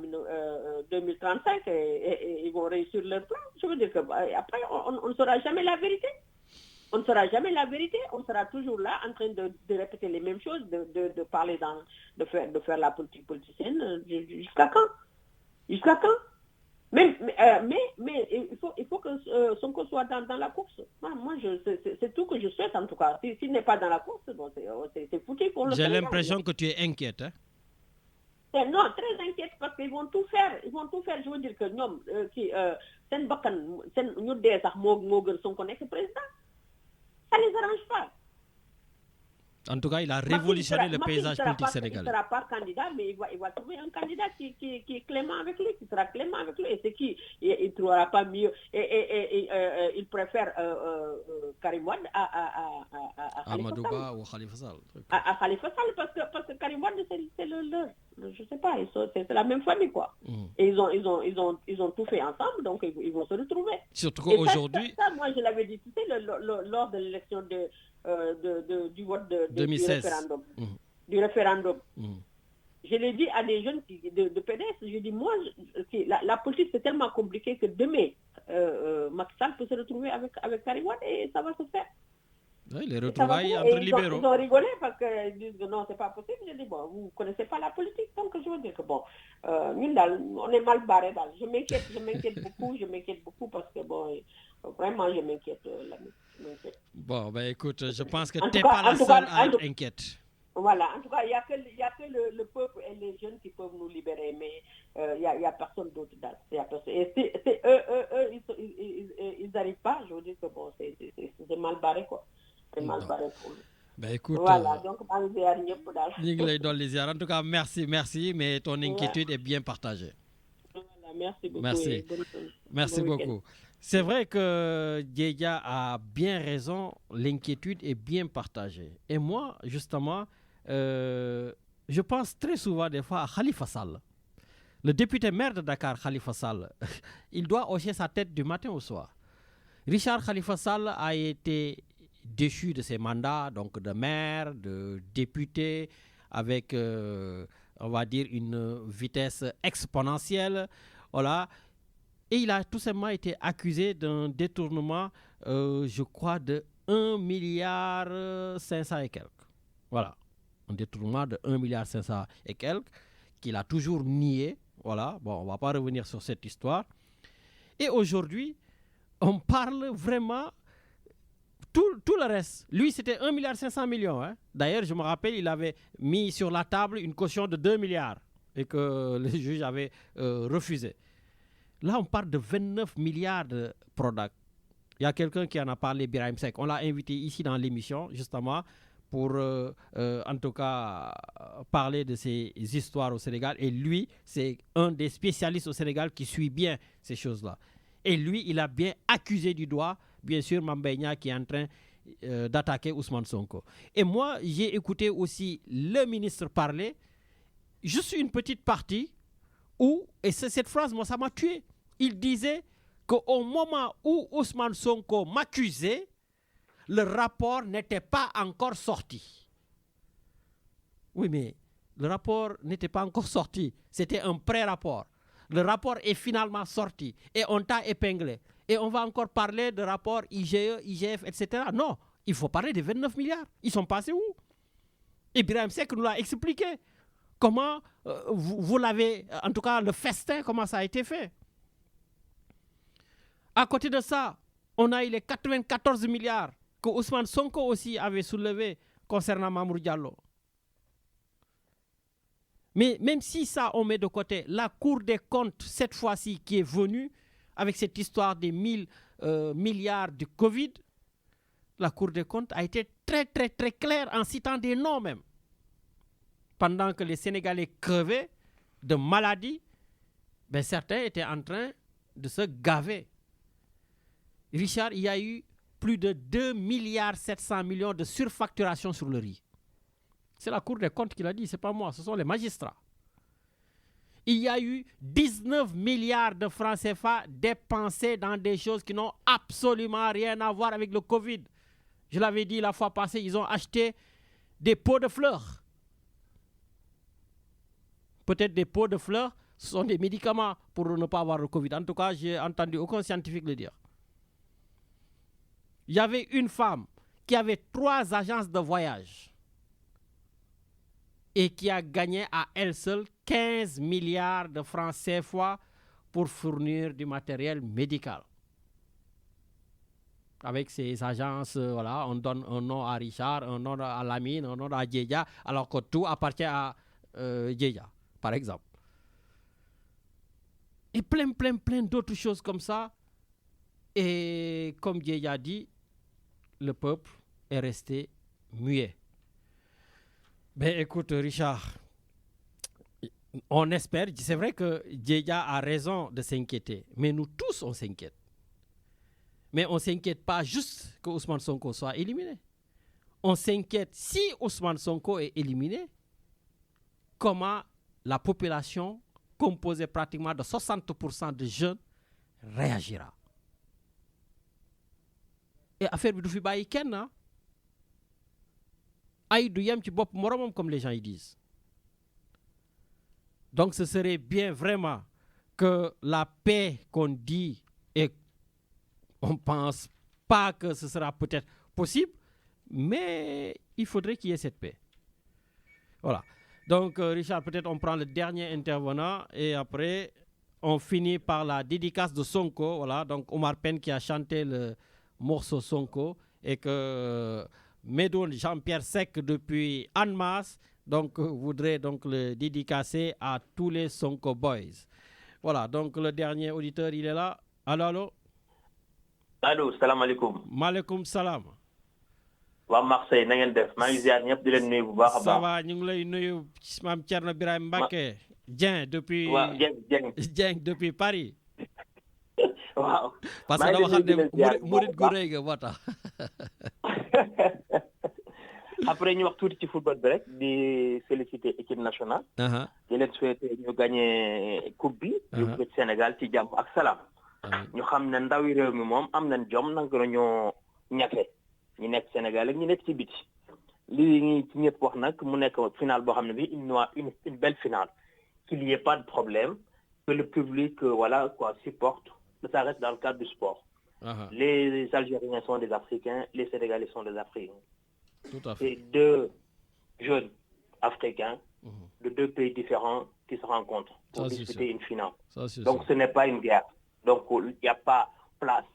S9: 2035 et ils vont réussir leur plan. Je veux dire qu'après, on ne saura jamais la vérité. On ne saura jamais la vérité. On sera toujours là en train de répéter les mêmes choses, de parler, de faire la politique politicienne. Jusqu'à quand? Jusqu'à quand? Mais il faut que Sonko soit dans la course. Moi, c'est tout que je souhaite en tout cas. S'il n'est pas dans la course, bon, c'est foutu pour le
S3: J'ai l'impression que tu es inquiète. Hein?
S9: Non, très inquiète parce qu'ils vont tout faire. Je veux dire que ñoom seen bakkan ñu dee sax moo gën Sonko nekk président. Ça ne les arrange pas.
S3: En tout cas, il a révolutionné le paysage politique sénégalais.
S9: Il ne sera pas candidat, mais il va trouver un candidat qui est clément avec lui, qui sera clément avec lui. Et c'est qui? Il ne trouvera pas mieux. Et il préfère Karim Wade à
S3: Amadou Ba ou Khalifa Sall.
S9: À Khalifa Sall, parce que Karim Wade, c'est leur. Je ne sais pas, c'est la même famille, quoi. Et ils ont tout fait ensemble, donc ils vont se retrouver.
S3: Surtout qu'aujourd'hui...
S9: Ça, moi, je l'avais dit, tu sais, lors de l'élection du vote du référendum. Du référendum. Je l'ai dit à des jeunes de PDS, je dis, moi, la politique, c'est tellement compliqué que demain, Macky Sall peut se retrouver avec Karim Wade et ça va se faire.
S3: Oui, les retrouvailles entre libéraux.
S9: Ils ont rigolé parce qu'ils disent que non, c'est pas possible. Je dis, bon, vous ne connaissez pas la politique, donc je veux dire que bon, on est mal barré. Je m'inquiète beaucoup parce que bon, vraiment, je m'inquiète.
S3: Bon, ben écoute, je pense que tu n'es pas la seule à être inquiète.
S9: Voilà, en tout cas, il n'y a que le peuple et les jeunes qui peuvent nous libérer, mais il n'y a personne d'autre. Et c'est eux, ils n'arrivent pas. Je veux dire que bon, c'est mal barré, quoi. C'est mal barré pour eux.
S3: Ben écoute,
S9: voilà, donc en
S3: tout cas, merci, mais ton inquiétude est bien partagée.
S9: Voilà, merci beaucoup.
S3: Merci beaucoup. C'est vrai que Djeja a bien raison, l'inquiétude est bien partagée. Et moi, justement, je pense très souvent des fois à Khalifa Sall. Le député maire de Dakar, Khalifa Sall, il doit hocher sa tête du matin au soir. Richard Khalifa Sall a été déchu de ses mandats, donc de maire, de député, avec, on va dire, une vitesse exponentielle. Voilà. Et il a tout simplement été accusé d'un détournement, je crois, de 1,5 milliard et quelques. Voilà. Un détournement de 1,5 milliard et quelques, qu'il a toujours nié. Voilà. Bon, on ne va pas revenir sur cette histoire. Et aujourd'hui, on parle vraiment tout le reste. Lui, c'était 1,5 milliard. Hein. D'ailleurs, je me rappelle, il avait mis sur la table une caution de 2 milliards et que le juge avait refusé. Là, on parle de 29 milliards de Prodac. Il y a quelqu'un qui en a parlé, Birahim Seck. On l'a invité ici dans l'émission, justement, pour, en tout cas, parler de ces histoires au Sénégal. Et lui, c'est un des spécialistes au Sénégal qui suit bien ces choses-là. Et lui, il a bien accusé du doigt, bien sûr, Mame Nia qui est en train d'attaquer Ousmane Sonko. Et moi, j'ai écouté aussi le ministre parler. Je suis une petite partie où, et cette phrase, moi, ça m'a tué. Il disait qu'au moment où Ousmane Sonko m'accusait, le rapport n'était pas encore sorti. Oui, mais le rapport n'était pas encore sorti. C'était un pré-rapport. Le rapport est finalement sorti et on t'a épinglé. Et on va encore parler de rapport IGE, IGF, etc. Non, il faut parler des 29 milliards. Ils sont passés où? Birahim Seck nous l'a expliqué. Comment vous l'avez, en tout cas le festin, comment ça a été fait. À côté de ça, on a eu les 94 milliards que Ousmane Sonko aussi avait soulevé concernant Mamour Diallo. Mais même si ça, on met de côté, la Cour des comptes, cette fois-ci, qui est venue avec cette histoire des 1000 milliards de Covid, la Cour des comptes a été très, très, très claire en citant des noms même. Pendant que les Sénégalais crevaient de maladies, ben certains étaient en train de se gaver. Richard, il y a eu plus de 2,7 milliards de surfacturation sur le riz. C'est la Cour des comptes qui l'a dit, ce n'est pas moi, ce sont les magistrats. Il y a eu 19 milliards de francs CFA dépensés dans des choses qui n'ont absolument rien à voir avec le Covid. Je l'avais dit la fois passée, ils ont acheté des pots de fleurs. Peut-être des pots de fleurs, ce sont des médicaments pour ne pas avoir le Covid. En tout cas, j'ai entendu aucun scientifique le dire. Il y avait une femme qui avait 3 agences de voyage et qui a gagné à elle seule 15 milliards de francs CFA pour fournir du matériel médical. Avec ces agences, voilà, on donne un nom à Richard, un nom à Lamine, un nom à Djeja, alors que tout appartient à Djeja, par exemple. Et plein d'autres choses comme ça. Et comme Djeja dit, le peuple est resté muet. Ben écoute, Richard, on espère, c'est vrai que Djeja a raison de s'inquiéter, mais nous tous, on s'inquiète. Mais on ne s'inquiète pas juste que Ousmane Sonko soit éliminé. On s'inquiète, si Ousmane Sonko est éliminé, comment la population, composée pratiquement de 60% de jeunes, réagira. Et affaire bi du fi bàyyi kenn na ay du yem ci bopp moromam comme les gens y disent. Donc ce serait bien vraiment que la paix qu'on dit, et on ne pense pas que ce sera peut-être possible, mais il faudrait qu'il y ait cette paix. Voilà. Donc Richard, peut-être on prend le dernier intervenant et après on finit par la dédicace de Sonko. Voilà. Donc Omar Pène qui a chanté le morceau Sonko et que Medoun Jean-Pierre Sec depuis Annemasse voudrait donc le dédicacer à tous les Sonko Boys. Voilà, donc le dernier auditeur, il est là. Allô?
S10: Allô, salam alaikum.
S3: Maaleykum salam.
S10: Waa Marseille, na ngeen def? Maa ngi ziar ñëpp di leen nuyu bu baax a baax.
S3: Ça va, ñu ngi lay nuyu Mame Thierno Birahim Mbacké. Dieng depuis Dieng depuis Paris.
S10: Waaw.
S3: Parce que dama xam ne murid gu rëy nga moo tax.
S10: Après ñu wax tuuti ci football bi rek di féliciter équipe nationale. di leen souhaiter ñu gagné coupe bi. yóbbu ci Sénégal ci jàmm ak salaam. ñu xam ne ndawi réew mi moom am nañ jom nangu nañoo ñafe ñu nekk Sénégal ak ñu nekk ci biti. lii ngi ci ñëpp wax nag mu nekk finale boo xam ne bi une belle finale. Qu'il n'y ait pas de problème, que le public supporte. Ça reste dans le cadre du sport. Les Algériens sont des Africains, les Sénégalais sont des Africains.
S3: Tout à fait.
S10: C'est 2 jeunes Africains de 2 pays différents qui se rencontrent pour disputer une finale. Donc ce n'est pas une guerre. Donc il n'y a pas place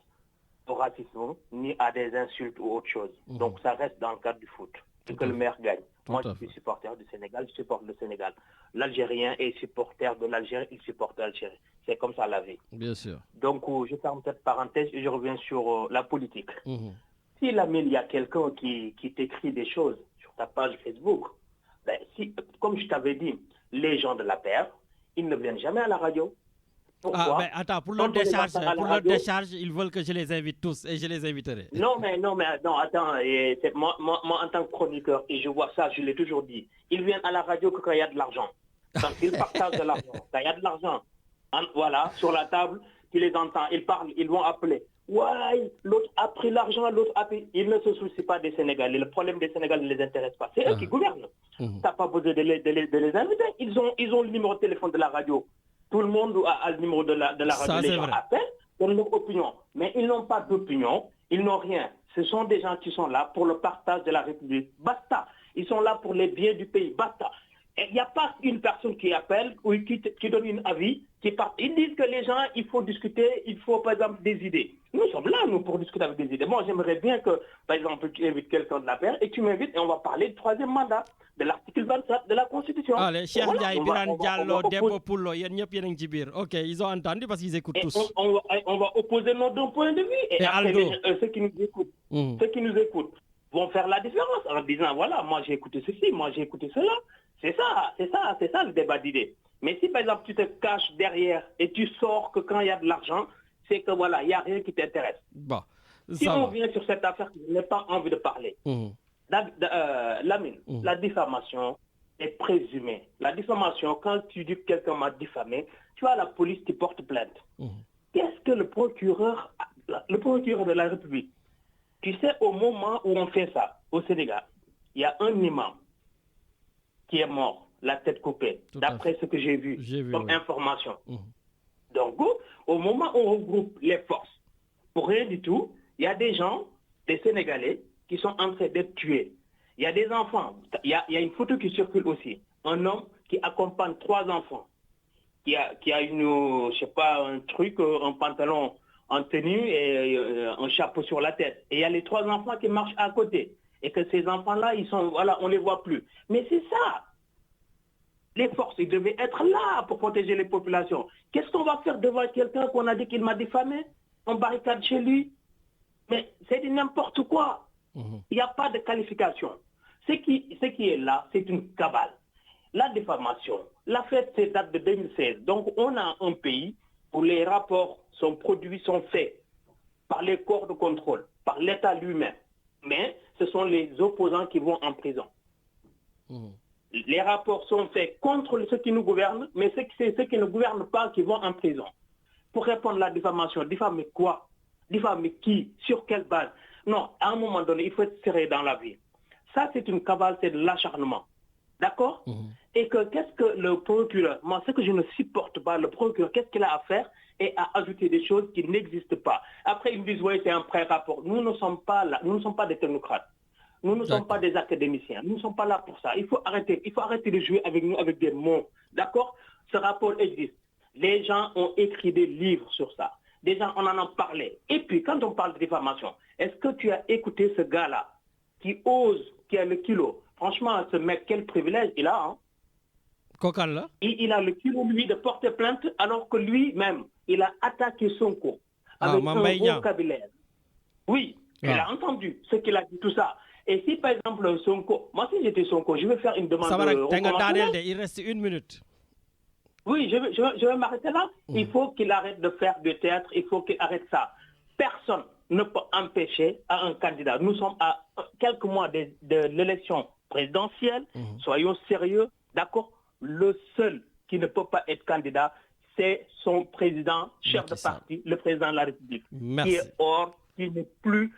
S10: au racisme ni à des insultes ou autre chose. Donc ça reste dans le cadre du foot. C'est que le meilleur gagne. Moi, je suis supporter du Sénégal, je supporte le Sénégal. L'Algérien est supporter de l'Algérie, il supporte l'Algérie. C'est comme ça la vie.
S3: Bien sûr.
S10: Donc, je ferme cette parenthèse et je reviens sur la politique. Si il y a quelqu'un qui t'écrit des choses sur ta page Facebook, ben, comme je t'avais dit, les gens de la paire, ils ne viennent jamais à la radio. Pourquoi?
S3: Attends, pour leur décharge, ils veulent que je les invite tous et je les inviterai.
S10: Non, attends, moi en tant que chroniqueur, et je vois ça, je l'ai toujours dit, ils viennent à la radio quand il y a de l'argent. Quand ils partagent de l'argent, quand il y a de l'argent, voilà, sur la table, tu les entends, ils parlent, ils vont appeler. Ouais, l'autre a pris l'argent, l'autre a pris. Ils ne se soucient pas des Sénégalais. Le problème des Sénégalais ne les intéresse pas. C'est eux qui gouvernent. Tu n'as pas besoin de les inviter. Ils ont le numéro de téléphone de la radio. Tout le monde a le numéro de la radio.
S3: Ça,
S10: les gens appellent, donnent leur opinion. Mais ils n'ont pas d'opinion, ils n'ont rien. Ce sont des gens qui sont là pour le partage de la République. Basta. Ils sont là pour les biens du pays. Basta. Il n'y a pas une personne qui appelle ou qui donne un avis, qui part. Ils disent que les gens, il faut discuter, il faut par exemple des idées. Nous sommes là, nous, pour discuter avec des idées. Moi, j'aimerais bien que, par exemple, tu invites quelqu'un de la paire et tu m'invites et on va parler du 3e mandat, de l'article 27 de la Constitution.
S3: Allez, Cheikh Ndiaye, Birane Diallo, Dembo Pullo, ok, ils ont entendu parce qu'ils écoutent tous.
S10: On va opposer nos 2 points de vue. Et après, ceux qui nous écoutent, vont faire la différence en disant, voilà, moi j'ai écouté ceci, moi j'ai écouté cela. C'est ça le débat d'idées. Mais si par exemple tu te caches derrière et tu sors que quand il y a de l'argent, c'est que voilà, il n'y a rien qui t'intéresse.
S3: Bon,
S10: si on vient sur cette affaire, je n'ai pas envie de parler. Lamine, la diffamation est présumée. La diffamation, quand tu dis que quelqu'un m'a diffamé, tu as la police qui porte plainte. Qu'est-ce que le procureur de la République, tu sais, au moment où on fait ça, au Sénégal, il y a un imam qui est mort, la tête coupée, d'après ce que j'ai vu comme information. Donc, au moment où on regroupe les forces, pour rien du tout, il y a des gens, des Sénégalais, qui sont en train d'être tués. Il y a des enfants. Il y a une photo qui circule aussi. Un homme qui accompagne 3 enfants, qui a une, je sais pas, un truc, un pantalon en tenue et un chapeau sur la tête. Et il y a les 3 enfants qui marchent à côté. Et que ces enfants-là, ils sont, voilà, on les voit plus. Mais c'est ça. Les forces, ils devaient être là pour protéger les populations. Qu'est-ce qu'on va faire devant quelqu'un qu'on a dit qu'il m'a diffamé? On barricade chez lui. Mais c'est du n'importe quoi. Il n'y a pas de qualification. Ce qui est là, c'est une cabale. La diffamation, l'affaire, c'est date de 2016. Donc, on a un pays où les rapports sont produits, sont faits par les corps de contrôle, par l'État lui-même. Mais ce sont les opposants qui vont en prison. Les rapports sont faits contre ceux qui nous gouvernent, mais c'est ceux qui ne gouvernent pas qui vont en prison. Pour répondre à la diffamation, diffamer quoi? Diffamer qui? Sur quelle base? Non, à un moment donné, il faut être sérieux dans la vie. Ça, c'est une cabale, c'est de l'acharnement. D'accord? Et qu'est-ce que le procureur, moi, ce que je ne supporte pas, le procureur, qu'est-ce qu'il a à faire et à ajouter des choses qui n'existent pas. Après, ils me disent, oui, c'est un pré-rapport. Nous ne sommes pas là, nous ne sommes pas des technocrates. Nous ne sommes pas des académiciens. Nous ne sommes pas là pour ça. Il faut arrêter de jouer avec nous avec des mots. D'accord? Ce rapport existe. Les gens ont écrit des livres sur ça. Des gens, on en a parlé. Et puis, quand on parle de diffamation, est-ce que tu as écouté ce gars-là qui ose, qui a le kilo? Franchement, ce mec, quel privilège il a, hein? Il a le kilo, lui, de porter plainte, alors que lui-même, il a attaqué Sonko avec un vocabulaire. Oui, il a entendu ce qu'il a dit, tout ça. Et si, par exemple, Sonko, moi, si j'étais Sonko, je vais faire une demande de...
S3: Il reste 1 minute.
S10: Oui, je vais m'arrêter là. Il faut qu'il arrête de faire du théâtre, il faut qu'il arrête ça. Personne ne peut empêcher à un candidat. Nous sommes à quelques mois de l'élection présidentielle. Soyons sérieux, d'accord? Le seul qui ne peut pas être candidat, c'est son président, chef de parti, le président de la République.
S3: Merci.
S10: Qui est hors, il n'est plus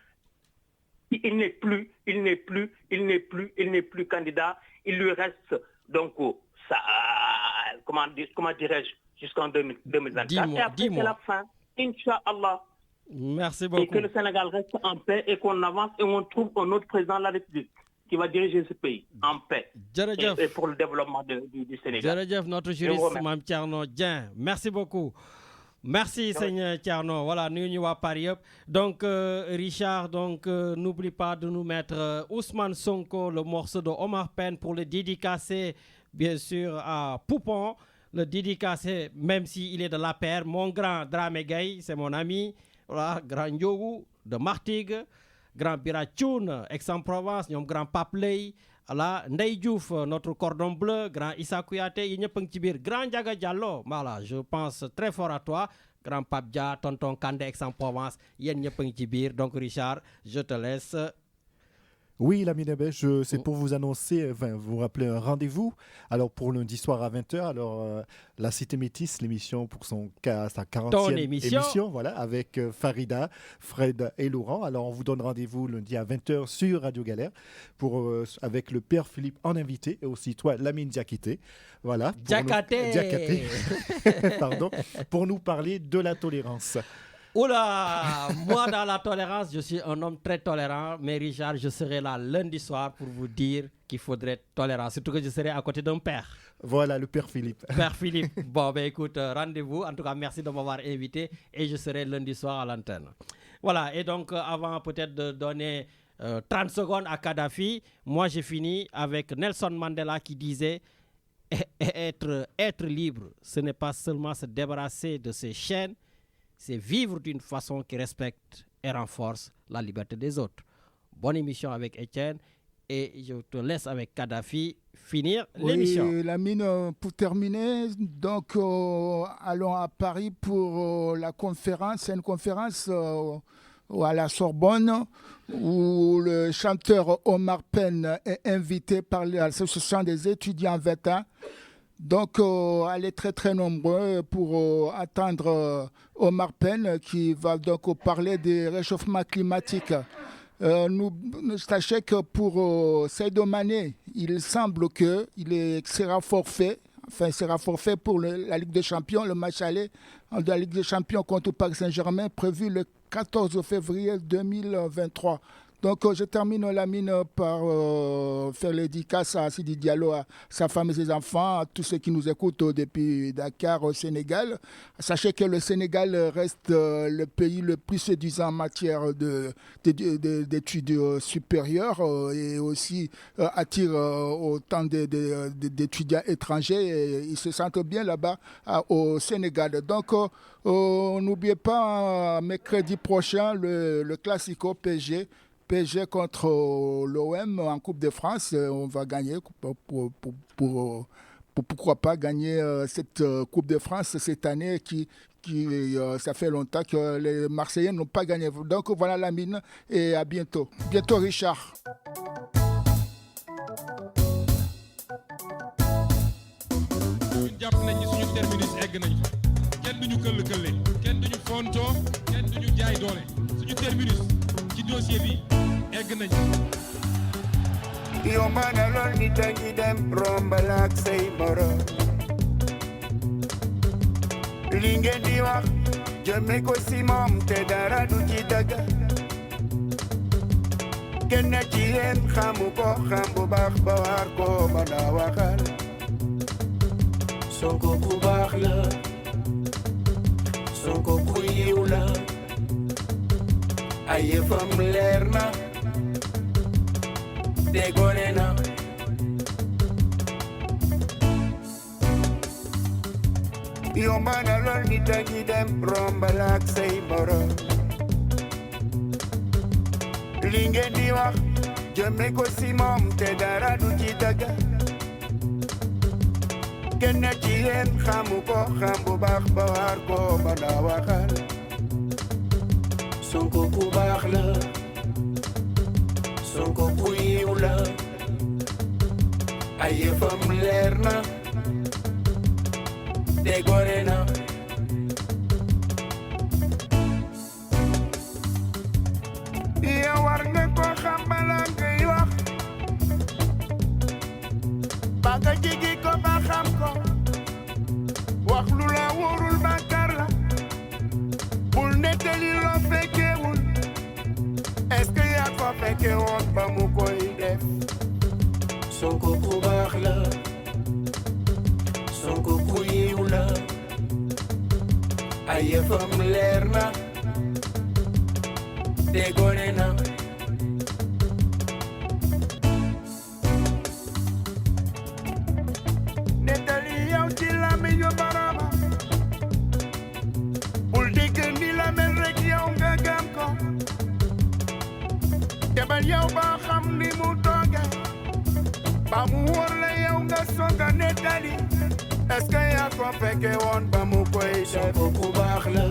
S10: candidat. Il lui reste donc ça, comment dirais-je, jusqu'en 2024. Et après, c'est la fin. Inch'Allah.
S3: Merci beaucoup.
S10: Et que le Sénégal reste en paix et qu'on avance et on trouve un autre président de la République qui va diriger ce pays en paix et pour le développement du Sénégal.
S3: Notre juriste, Mme Thierno Dien. Merci beaucoup. Merci, Seigneur Thierno. Voilà, nous sommes à Paris. Donc, Richard, n'oublie pas de nous mettre Ousmane Sonko, le morceau de Omar Pène pour le dédicacer, bien sûr, à Poupon. Le dédicacer, même s'il est de la paire. Mon grand Dramé Gaye, c'est mon ami. Voilà, grand Ndiogu de Martigues. Grand Birachoun, Aix-en-Provence, ñom grand Papley, ala Ndey Diouf, notre cordon bleu, grand Issa Kouyaté, yi ñepp ngi ci biir, grand Ndiaga Diallo. Voilà, je pense très fort à toi, grand Pape Dia, tonton Kandé Aix-en-Provence, yeen ñepp ngi ci biir. Donc Richard, je te laisse.
S2: Oui, Lamine Ebech, c'est pour vous annoncer, vous rappeler un rendez-vous. Alors, pour lundi soir à 20h, alors la Cité Métis, l'émission pour sa 40e émission, voilà, avec Farida, Fred et Laurent. Alors, on vous donne rendez-vous lundi à 20h sur Radio Galère avec le Père Philippe en invité et aussi toi, Lamine Diakité. Voilà.
S3: Diakaté.
S2: Pardon, pour nous parler de la tolérance.
S3: Oula, moi dans la tolérance, je suis un homme très tolérant, mais Richard, je serai là lundi soir pour vous dire qu'il faudrait être tolérant, surtout que je serai à côté d'un père.
S2: Voilà, le père Philippe.
S3: Père Philippe. Bon, ben écoute, rendez-vous. En tout cas, merci de m'avoir invité et je serai lundi soir à l'antenne. Voilà, et donc avant peut-être de donner 30 secondes à Kadhafi, moi j'ai fini avec Nelson Mandela qui disait être libre, ce n'est pas seulement se débarrasser de ses chaînes, c'est vivre d'une façon qui respecte et renforce la liberté des autres. Bonne émission avec Étienne et je te laisse avec Kadhafi finir l'émission.
S8: Oui, Lamine, pour terminer, donc allons à Paris pour la conférence. C'est une conférence à la Sorbonne où le chanteur Omar Penn est invité par l'association des étudiants VETA. Donc, elle est très très nombreux pour attendre Omar Penn qui va donc parler des réchauffements climatiques. Sachez que pour Sadio Mané, il semble qu'il sera forfait. Enfin, il sera forfait pour la Ligue des Champions, le match aller de la Ligue des Champions contre Paris Saint-Germain prévu le 14 février 2023. Donc, je termine Lamine par faire l'édicace à Sidi Diallo, à sa femme et ses enfants, à tous ceux qui nous écoutent depuis Dakar au Sénégal. Sachez que le Sénégal reste le pays le plus séduisant en matière d'études supérieures et aussi attire autant d'étudiants étrangers. Et ils se sentent bien là-bas au Sénégal. Donc, n'oubliez pas, mercredi prochain, le Classico PSG contre l'OM en Coupe de France. On va gagner pourquoi pas gagner cette Coupe de France cette année qui ça fait longtemps que les Marseillais n'ont pas gagné. Donc voilà Lamine et à bientôt. Bientôt Richard.
S11: dossier bi egg nañ yo mana lol ni tangi dem rombalak say moro li ngeen di wax jëme ko si moom te dara du ci dëgg kenn ci yéen xamu ko xam bu baax ba war ko mën a waxal Sonko ku baax la Sonko ku yiw la ay yëfam leer na déggoone na yomba na lool nit a ngi dem rombalaak say morom li ngeen di wax jëme ko si moom te dara du ci dëgg kenn ci yéen xamu ko xam bu baax ba war ko mën a waxal Sonko ku baax la Sonko ku yiw la ay yëfam leer na déggoone na yow war nga ko xam bala ngay wax ba nga jigi ko ba xam ko wax lu la wóorul bàkkaar la bul nettali loo fekkewul est-ce que yaa ko fekke woon ba mu koy def Sonko ku baax la Sonko ku yiw la ay yëfam leer na déggoone na nettali yow ci làmmiñu Borooma bul dégg ni la mel rek yow nga gëm ko debal yow ba xam ni mu tooge ba mu wóor la yow nga songa nettali est-ce que yaa ko fekke woon ba mu koy def Sonko ku baax la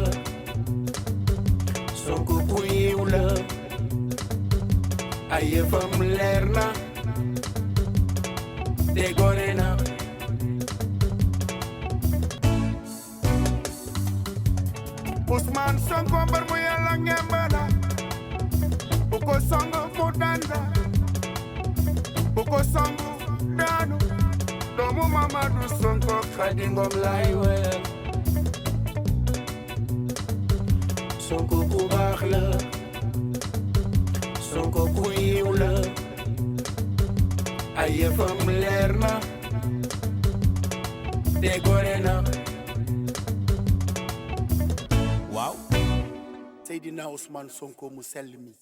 S11: Sonko ku yiw la ay yëfam leer na déggoone na Ousmane Sonko mbar mu yàlla ngembala bu ko song mu danda bu ko song daanu doomu Mamadou Sonko Khady Ngom lay wel Sonko ku baax la Sonko ku yiw la ay yëfam leer na te gore na waaw Seydina Ousmane Sonko mu sell mi